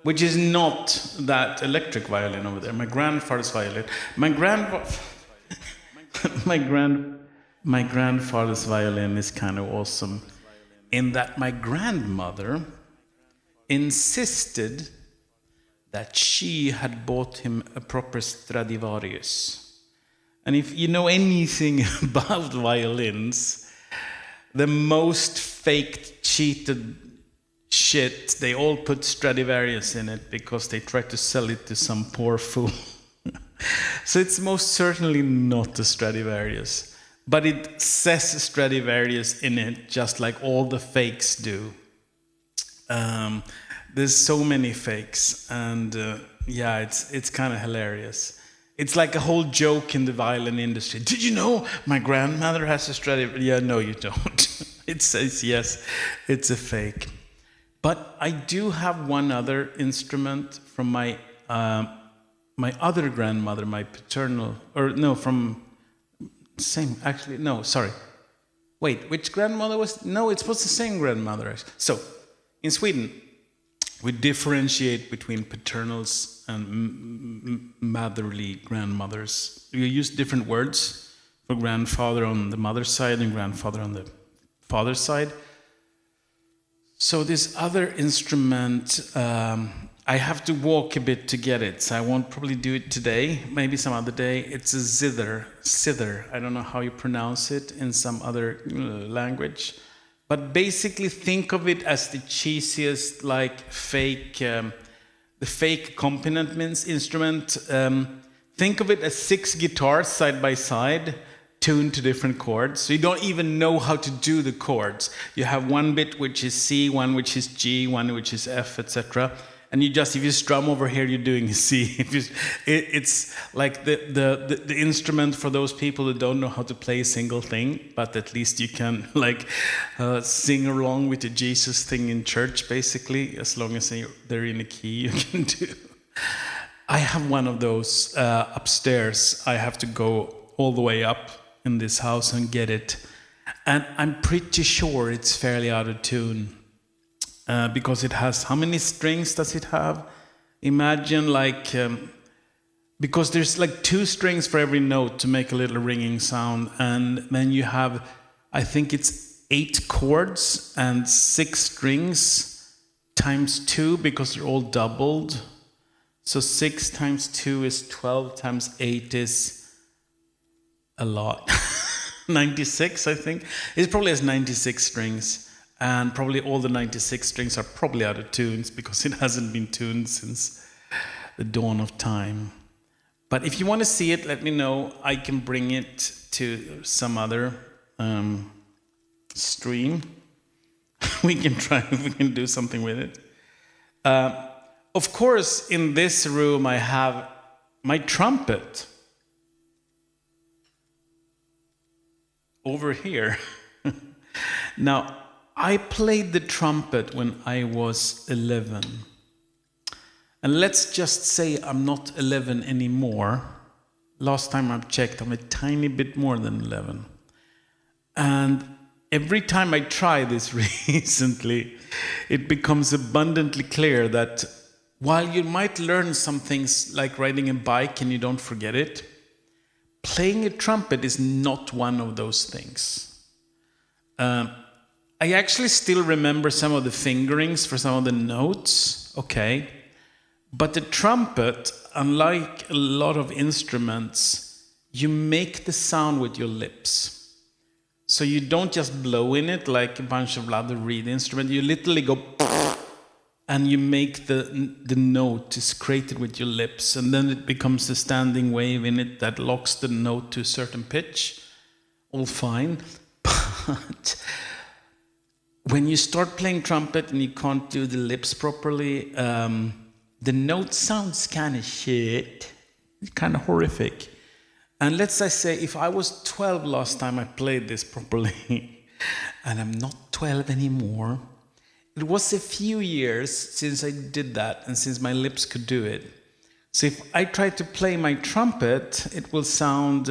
which is not that electric violin over there. My grandfather's violin. My my grandfather's violin is kind of awesome in that my grandmother insisted that she had bought him a proper Stradivarius. And if you know anything about violins, the most faked, cheated shit, they all put Stradivarius in it because they try to sell it to some poor fool. So it's most certainly not a Stradivarius. But it says Stradivarius in it, just like all the fakes do. There's so many fakes, and yeah, it's kind of hilarious. It's like a whole joke in the violin industry. Did you know my grandmother has a Stradivarius? Yeah, no, you don't. It says yes, it's a fake. But I do have one other instrument from my other grandmother, my paternal, or no, from same. Actually, no, sorry. Wait, which grandmother was? No, it was the same grandmother. So, in Sweden, we differentiate between paternals and motherly grandmothers. We use different words for grandfather on the mother's side and grandfather on the father's side. So this other instrument, I have to walk a bit to get it, so I won't probably do it today, maybe some other day. It's a zither. I don't know how you pronounce it in some other language. But basically think of it as the cheesiest, like fake, the fake accompaniment instrument. Think of it as 6 guitars side by side, tuned to different chords. So you don't even know how to do the chords. You have one bit which is C, one which is G, one which is F, etc. And you just, if you strum over here, you're doing a C. It's like the instrument for those people who don't know how to play a single thing, but at least you can like sing along with the Jesus thing in church, basically, as long as they're in a key you can do. I have one of those upstairs. I have to go all the way up in this house and get it. And I'm pretty sure it's fairly out of tune. Because it has, how many strings does it have? Imagine like, because there's like 2 strings for every note to make a little ringing sound. And then you have, I think it's 8 chords and 6 strings times 2 because they're all doubled. So 6 times 2 is 12 times 8 is a lot. 96, I think. It probably has 96 strings. And probably all the 96 strings are probably out of tunes because it hasn't been tuned since the dawn of time. But if you want to see it, let me know. I can bring it to some other stream. We can try if we can do something with it. Of course, in this room, I have my trumpet. Over here. Now, I played the trumpet when I was 11. And let's just say I'm not 11 anymore. Last time I've checked, I'm a tiny bit more than 11. And every time I try this recently, it becomes abundantly clear that while you might learn some things like riding a bike and you don't forget it, playing a trumpet is not one of those things. I actually still remember some of the fingerings for some of the notes, okay. But the trumpet, unlike a lot of instruments, you make the sound with your lips. So you don't just blow in it like a bunch of other reed instruments. You literally go and you make the note is created with your lips, and then it becomes a standing wave in it that locks the note to a certain pitch. All fine, but when you start playing trumpet and you can't do the lips properly, the note sounds kind of shit. It's kind of horrific. And let's say if I was 12 last time I played this properly, and I'm not 12 anymore, it was a few years since I did that and since my lips could do it. So if I try to play my trumpet, it will sound...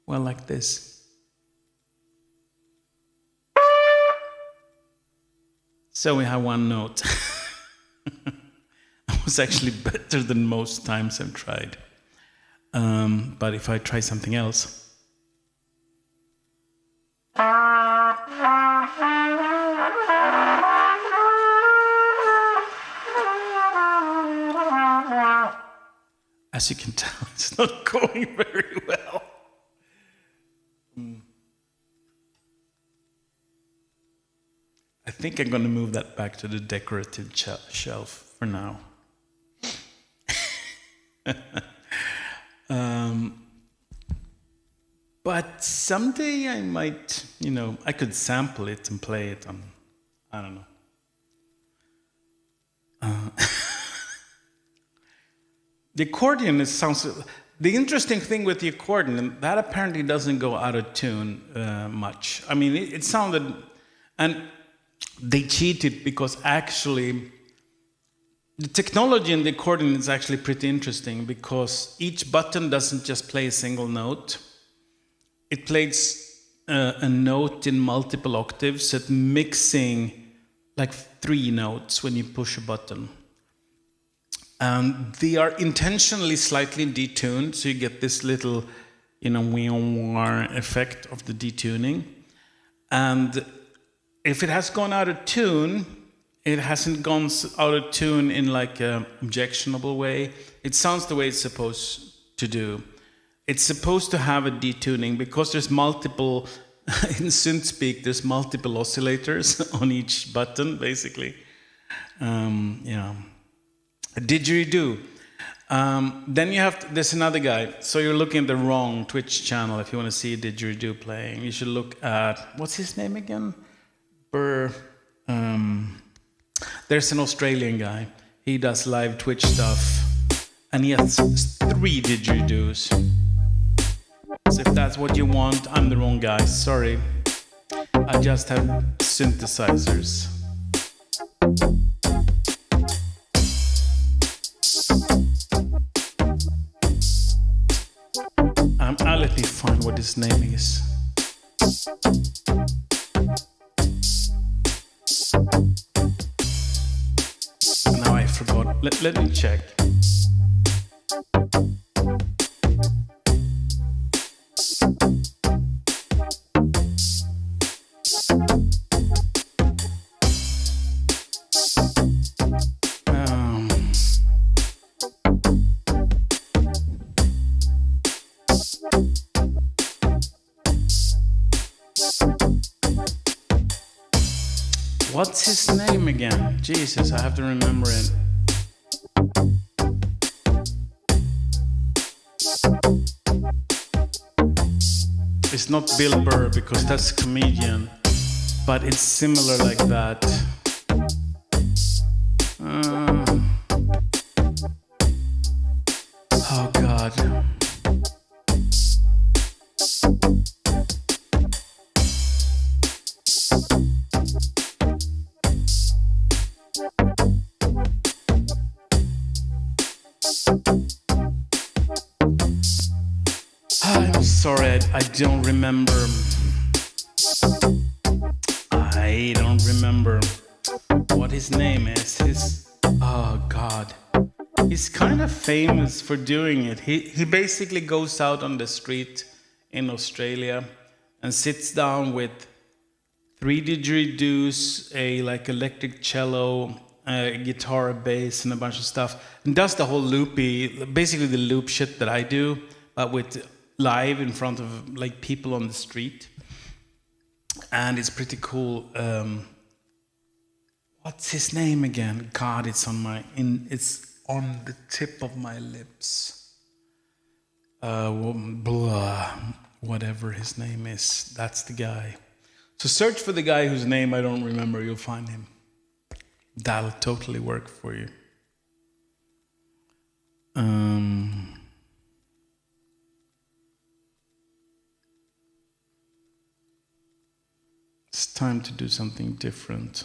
well, like this. So we have one note. was actually better than most times I've tried. But if I try something else. As you can tell, it's not going very well. I think I'm going to move that back to the decorative shelf for now. But someday I might, I could sample it and play it on, I don't know. The accordion sounds. The interesting thing with the accordion, that apparently doesn't go out of tune much. I mean, it sounded, and they cheated because actually, the technology in the accordion is actually pretty interesting because each button doesn't just play a single note. It plays a note in multiple octaves, so it's mixing like 3 notes when you push a button. And they are intentionally slightly detuned, so you get this little, effect of the detuning. And if it has gone out of tune, it hasn't gone out of tune in like an objectionable way. It sounds the way it's supposed to do. It's supposed to have a detuning because there's multiple, in synth speak, there's multiple oscillators on each button, basically. A didgeridoo. Then you have, there's another guy. So you're looking at the wrong Twitch channel if you want to see a didgeridoo playing. You should look at, what's his name again? There's an Australian guy. He does live Twitch stuff. And he has 3 didgeridoos. So if that's what you want, I'm the wrong guy. Sorry. I just have synthesizers. Let me find what his name is. Now I forgot. Let me check. What's his name again? Jesus, I have to remember it. It's not Bill Burr because that's a comedian, but it's similar like that. Oh God. I'm sorry, I don't remember. I don't remember what his name is. Oh God. He's kind of famous for doing it. He basically goes out on the street in Australia and sits down with 3 didgeridoos, a like electric cello, a guitar, a bass, and a bunch of stuff, and does the whole loopy, basically the loop shit that I do, but with live in front of like people on the street, and it's pretty cool. What's his name again? God, it's on the tip of my lips. Whatever his name is, that's the guy. So search for the guy whose name I don't remember, you'll find him. That'll totally work for you. It's time to do something different.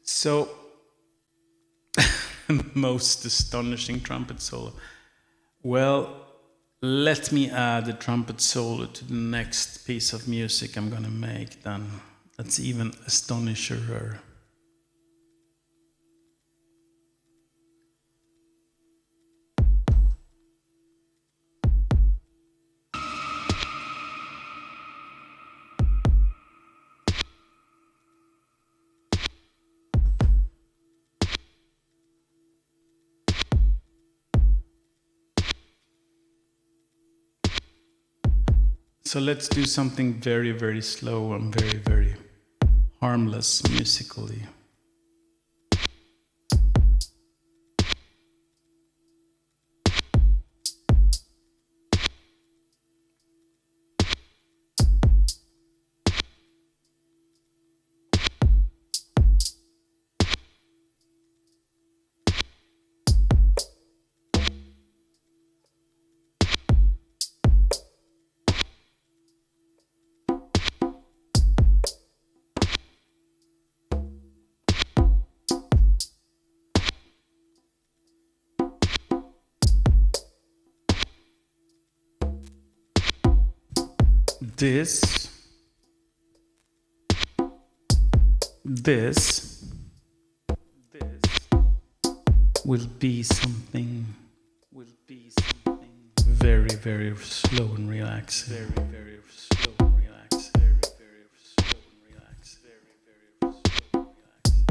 So, most astonishing trumpet solo. Well, let me add the trumpet solo to the next piece of music I'm gonna make, then that's even astonisher. So let's do something very, very slow and very, very harmless musically. This will be something very, very slow and relaxed. Very, very slow and relaxed. Very, very slow and relaxed. Very, very slow and relaxed.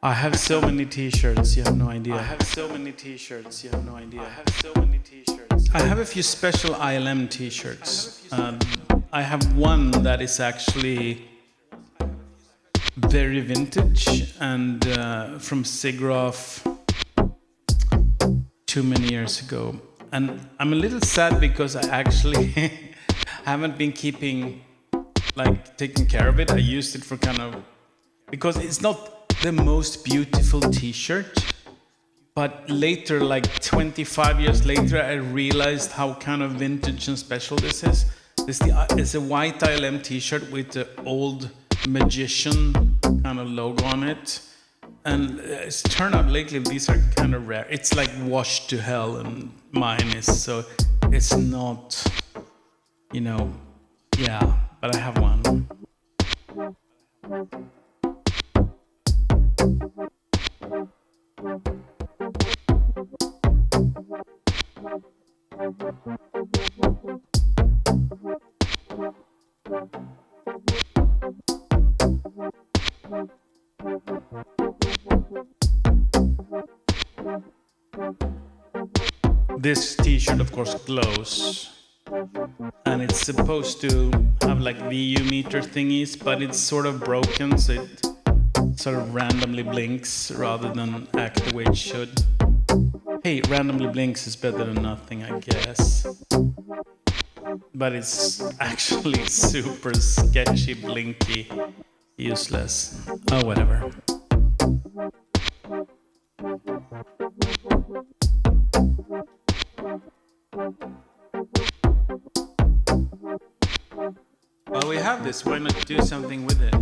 I have so many t-shirts, you have no idea. I have so many t-shirts, you have no idea. I have so many t-shirts. I have a few special ILM t-shirts. I have one that is actually very vintage and from Sigroff too many years ago. And I'm a little sad because I actually haven't been taking care of it. I used it for because it's not the most beautiful t-shirt, but later, like 25 years later, I realized how kind of vintage and special this is. It's a white ILM t-shirt with the old magician kind of logo on it. And it's turned out lately these are kind of rare. It's like washed to hell, and mine is, so it's not, yeah, but I have one. This t-shirt, of course, glows, and it's supposed to have like VU meter thingies, but it's sort of broken, so it sort of randomly blinks rather than act the way it should. Hey, randomly blinks is better than nothing, I guess. But it's actually super sketchy, blinky, useless. Oh, whatever. Well, we have this, why not do something with it?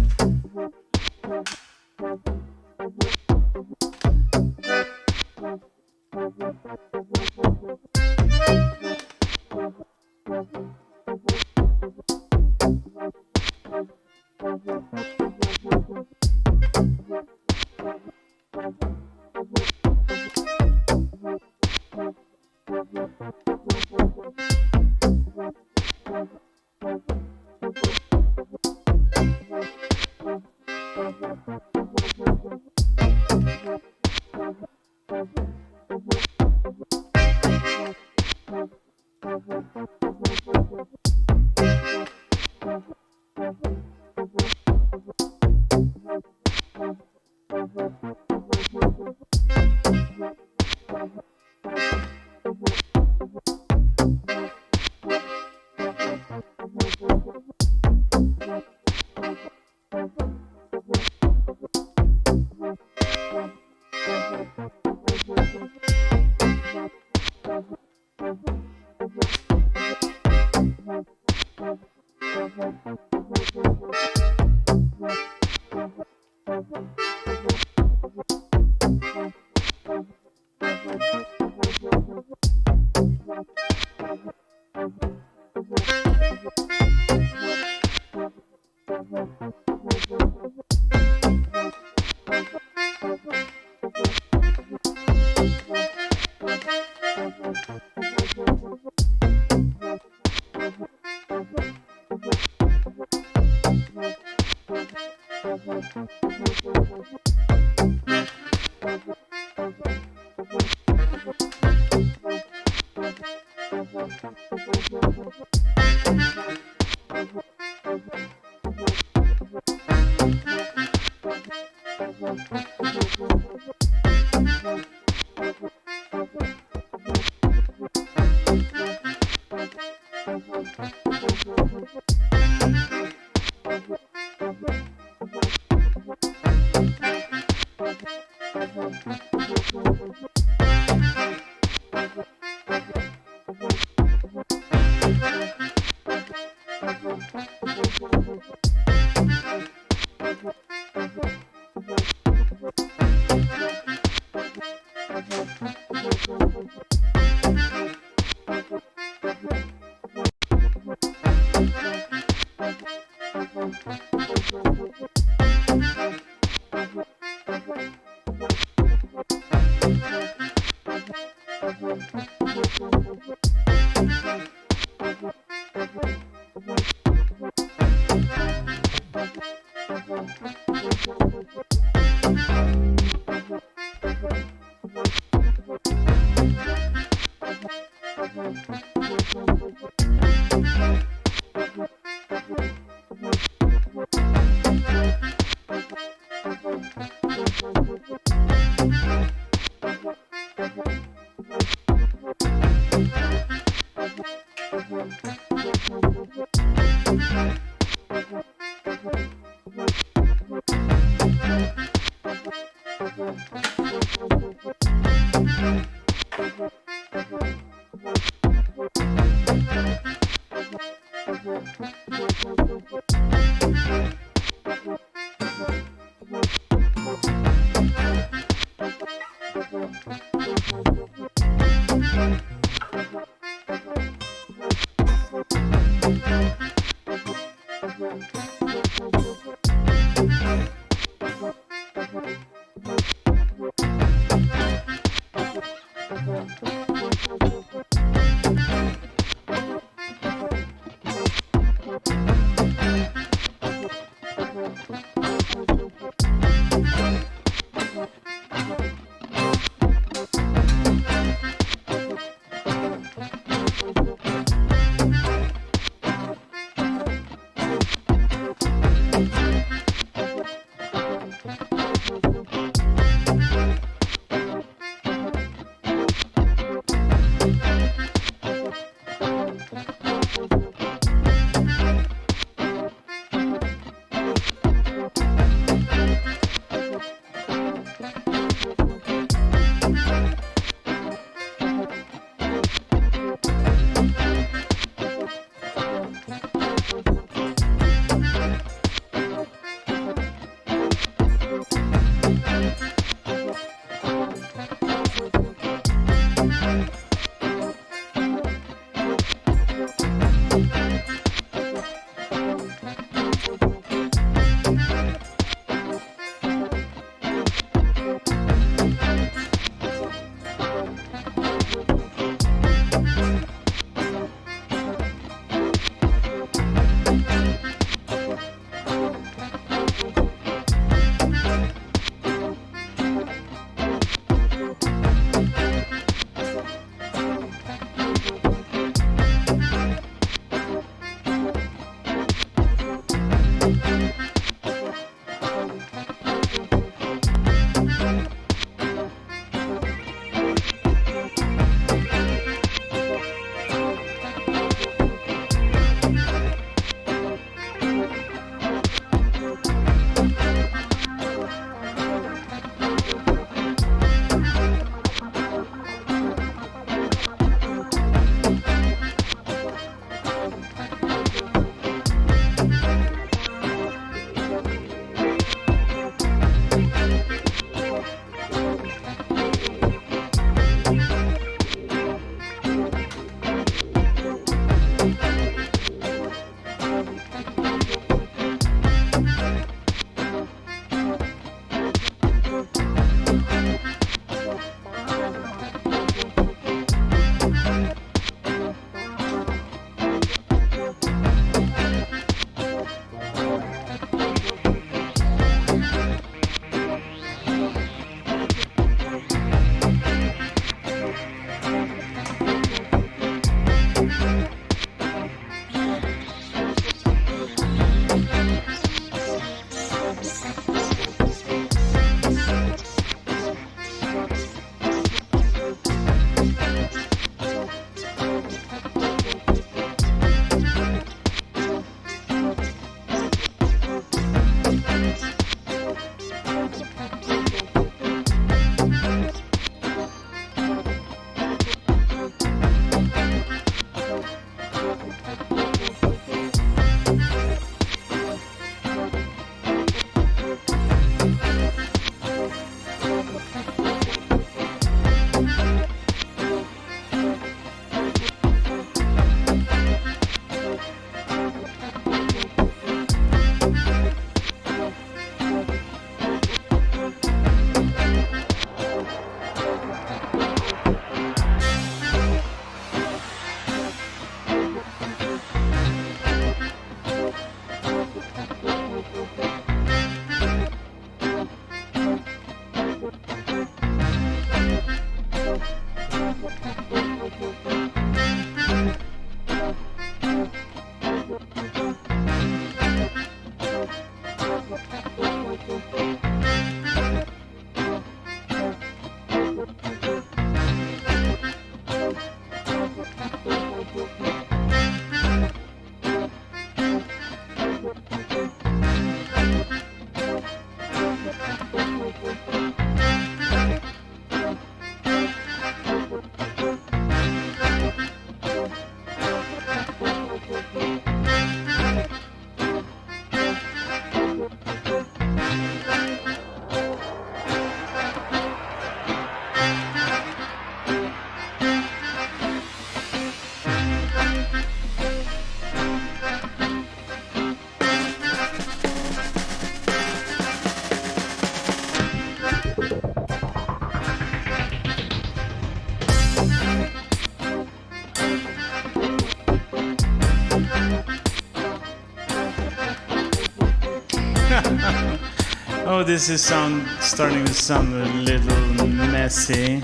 Oh, this is starting to sound a little messy.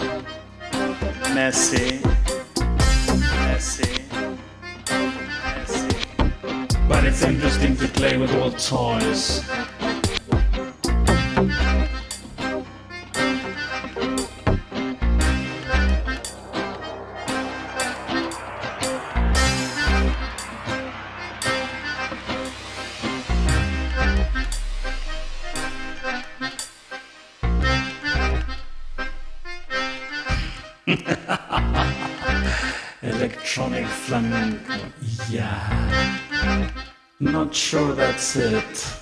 But it's interesting to play with all toys. Electronic flamenco, yeah. Not sure that's it.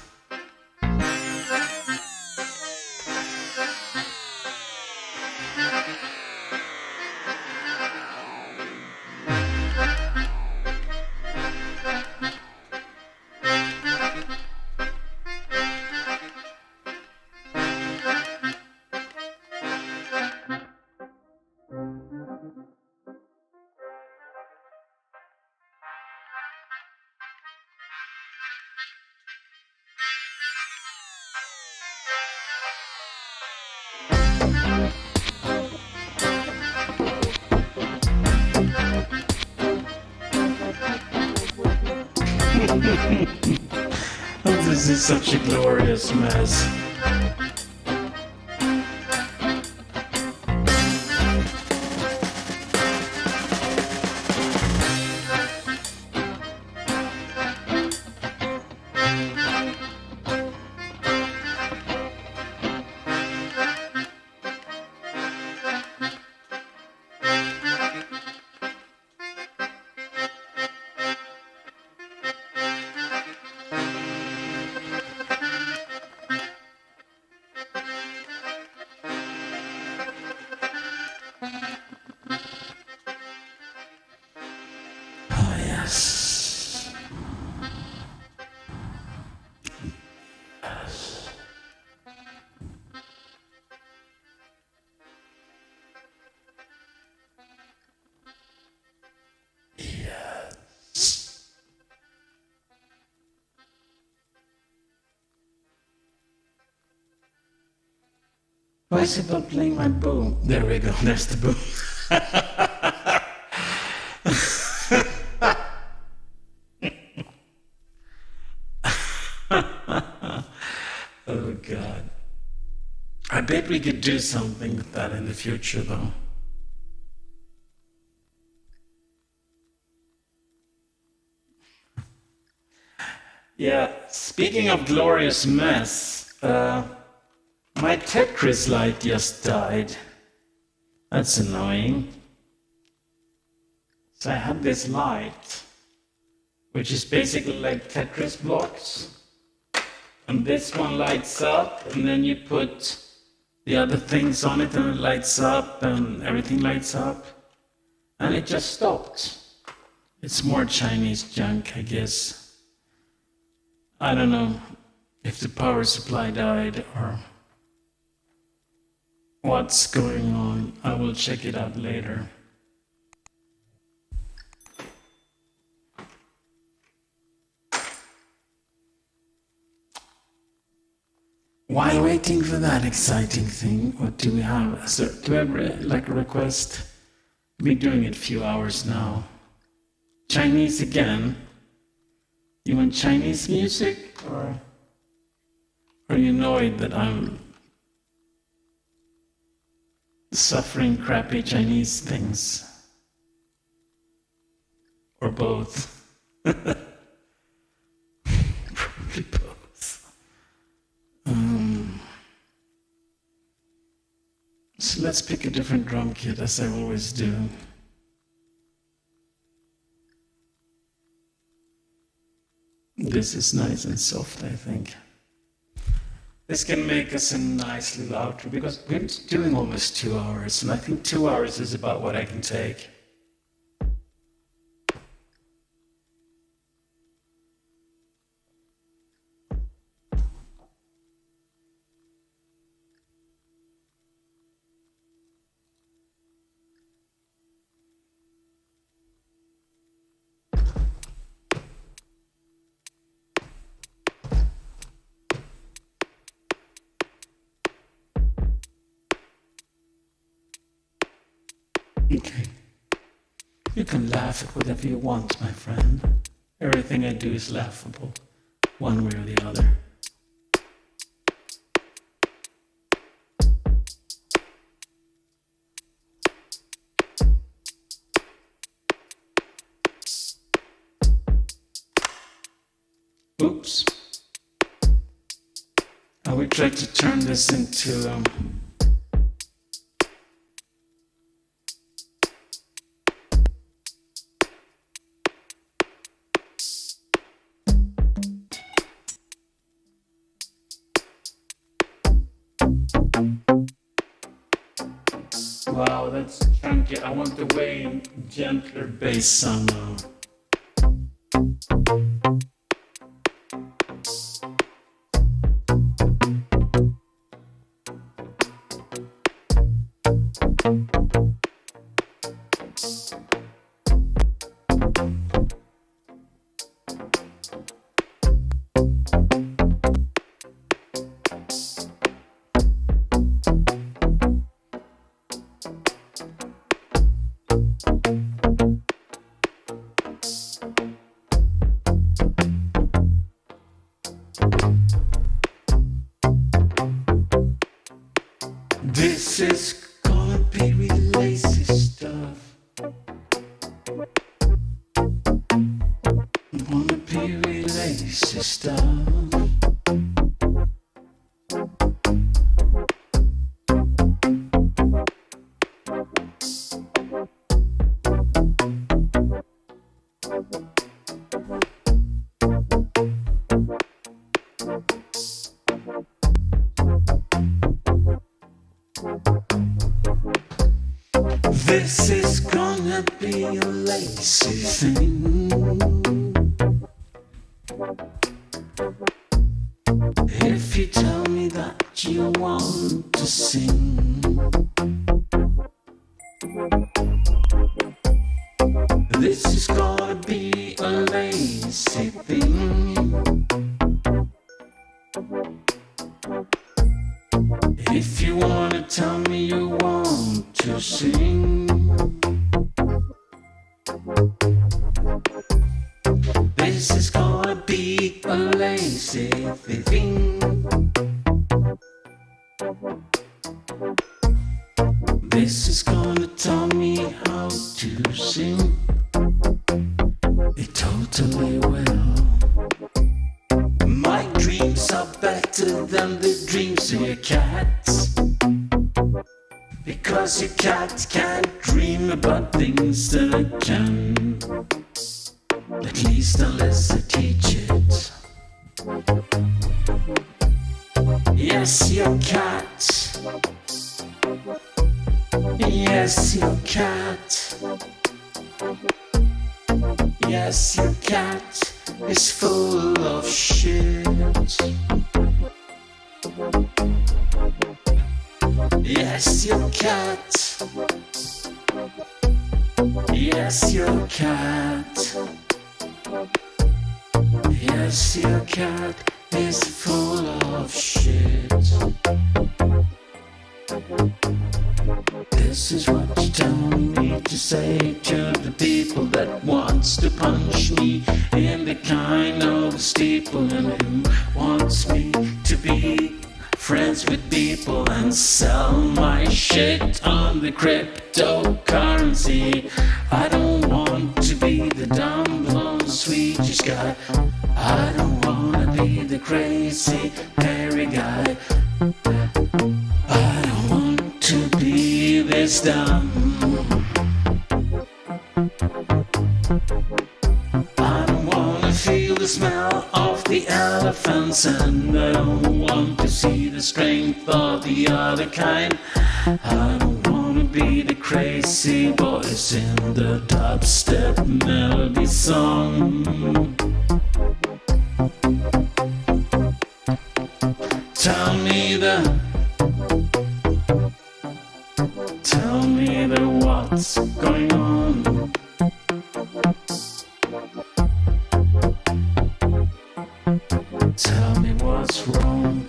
Oh, this is such a glorious mess. Oh, yes. Why is it not playing my boom? There we go, there's the boom. Oh God. I bet we could do something with that in the future though. Yeah, speaking of glorious mess, my Tetris light just died. That's annoying. So I had this light, which is basically like Tetris blocks. And this one lights up, and then you put the other things on it, and it lights up, and everything lights up. And it just stopped. It's more Chinese junk, I guess. I don't know if the power supply died or what's going on. I will check it out later. While waiting for that exciting thing, what do we have? So, do we have like a request? I've been doing it a few hours now. Chinese again? You want Chinese music or Are you annoyed that I'm suffering crappy Chinese things? Or both? Probably both. So let's pick a different drum kit, as I always do. This is nice and soft, I think. This can make us a nice little outro, because we're doing almost 2 hours, and I think 2 hours is about what I can take. Okay. You can laugh at whatever you want, my friend. Everything I do is laughable, one way or the other. Oops. I will try to turn this into wow, that's chunky. I want the way gentler bass somehow. This is gonna be really lazy stuff. Gonna be really lazy stuff. This is gonna be a lazy thing. If you tell me that you want to sing, this is gonna be a lazy thing. If you wanna tell me you want to sing, this is gonna be a lazy thing. This is gonna tell me how to sing. It totally will. My dreams are better than the dreams of your cats, because your cat can't dream about things that I can, at least unless I teach it. Yes, your cat. Yes, your cat. Yes, your cat is full of shit. Yes, your cat. Yes, your cat. Yes, your cat is full of shit. This is what you're telling me to say to the people that wants to punch me in the kind of steeple, and who wants me to be friends with people and sell my shit on the cryptocurrency. I don't want to be the dumb blonde Swedish guy. I don't wanna be the crazy hairy guy. I don't want to be this dumb. I don't wanna feel the smell of the elephants, and I don't want to see the strength of the other kind. I don't wanna be the crazy voice in the dubstep melody song. Tell me the what's going on. Tell me what's wrong.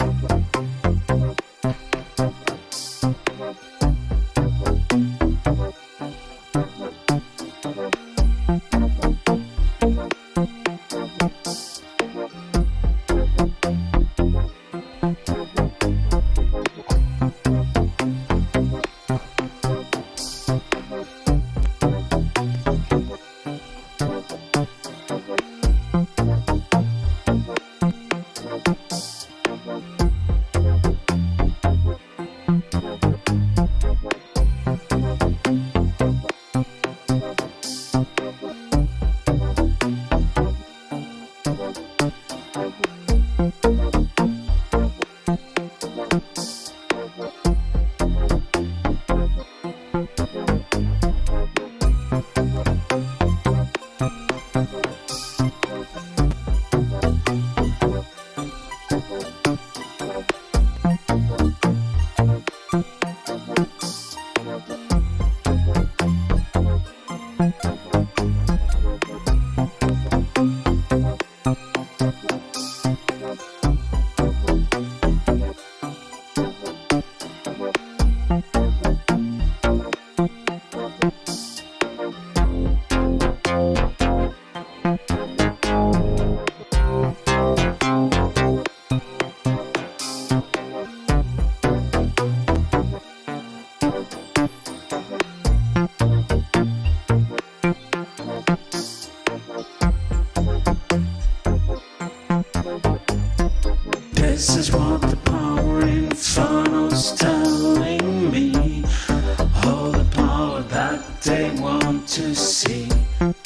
This is what the power inferno's telling me. All the power that they want to see.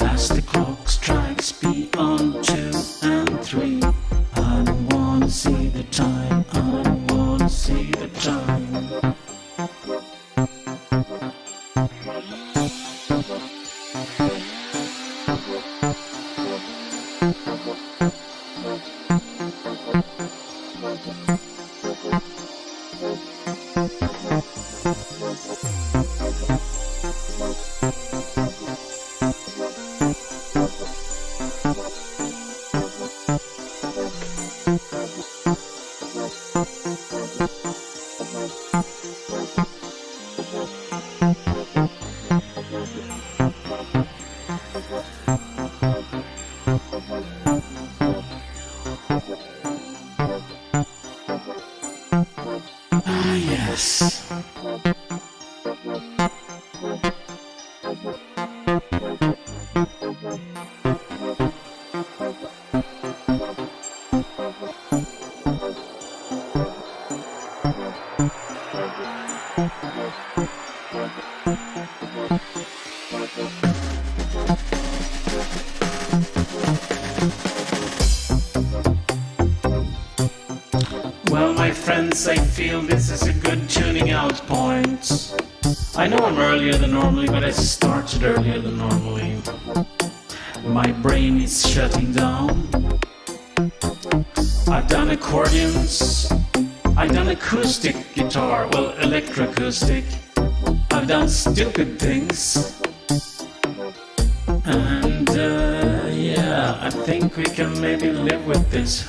As the clock strikes beyond 2 and 3. I don't wanna see the time. I don't wanna see the time. Ah, yes. Well, my friends, I feel this is a good tuning out point. I know I'm earlier than normally, but I started earlier than normally. My brain is shutting down. I've done accordions. I've done acoustic guitar, well, electroacoustic. I've done stupid things. And yeah, I think we can maybe live with this.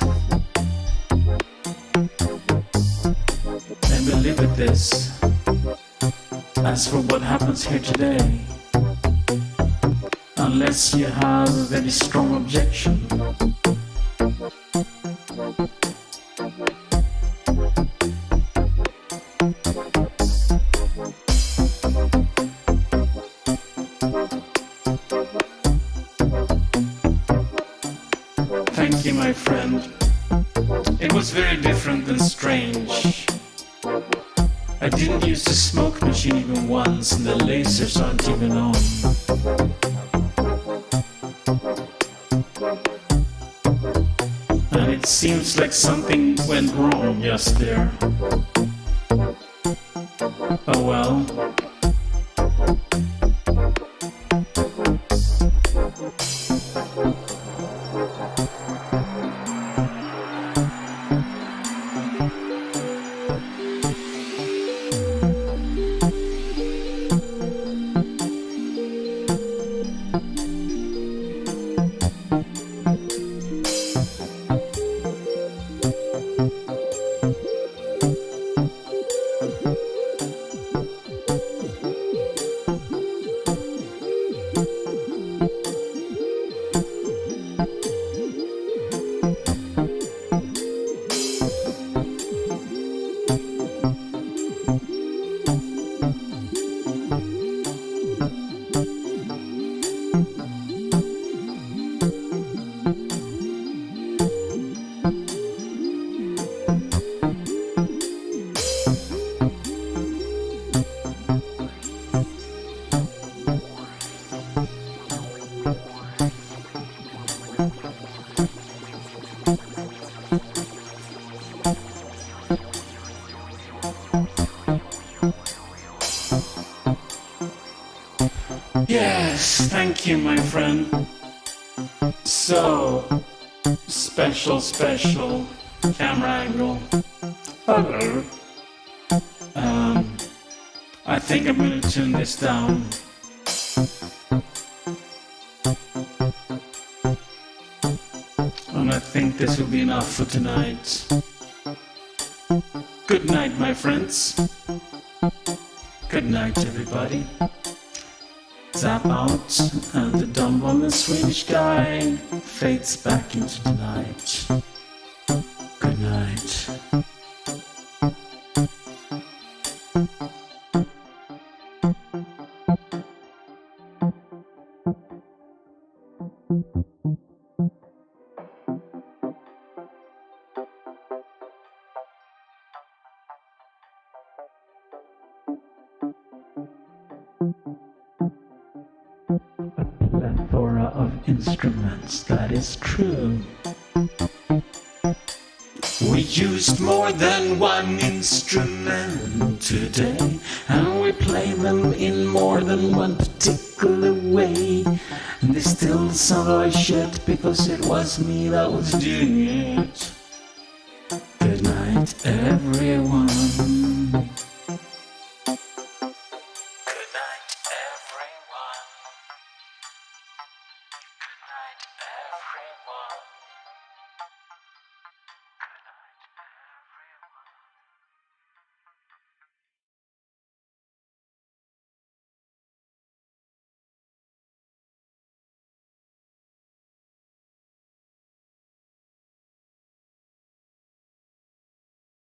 Maybe live with this. As for what happens here today, unless you have a very strong objection. I didn't use the smoke machine even once, and the lasers aren't even on. And it seems like something went wrong just there. Oh well. Yes, thank you, my friend. So, special camera angle. Hello. I think I'm gonna tune this down. And I think this will be enough for tonight. Good night, my friends. Good night, everybody. Zap out, and the dumb on the Swedish guy fades back into the night. Good night. A plethora of instruments, that is true. We used more than one instrument today, and we play them in more than one particular way. And they still sound like shit because it was me that was doing it. Good night, everyone.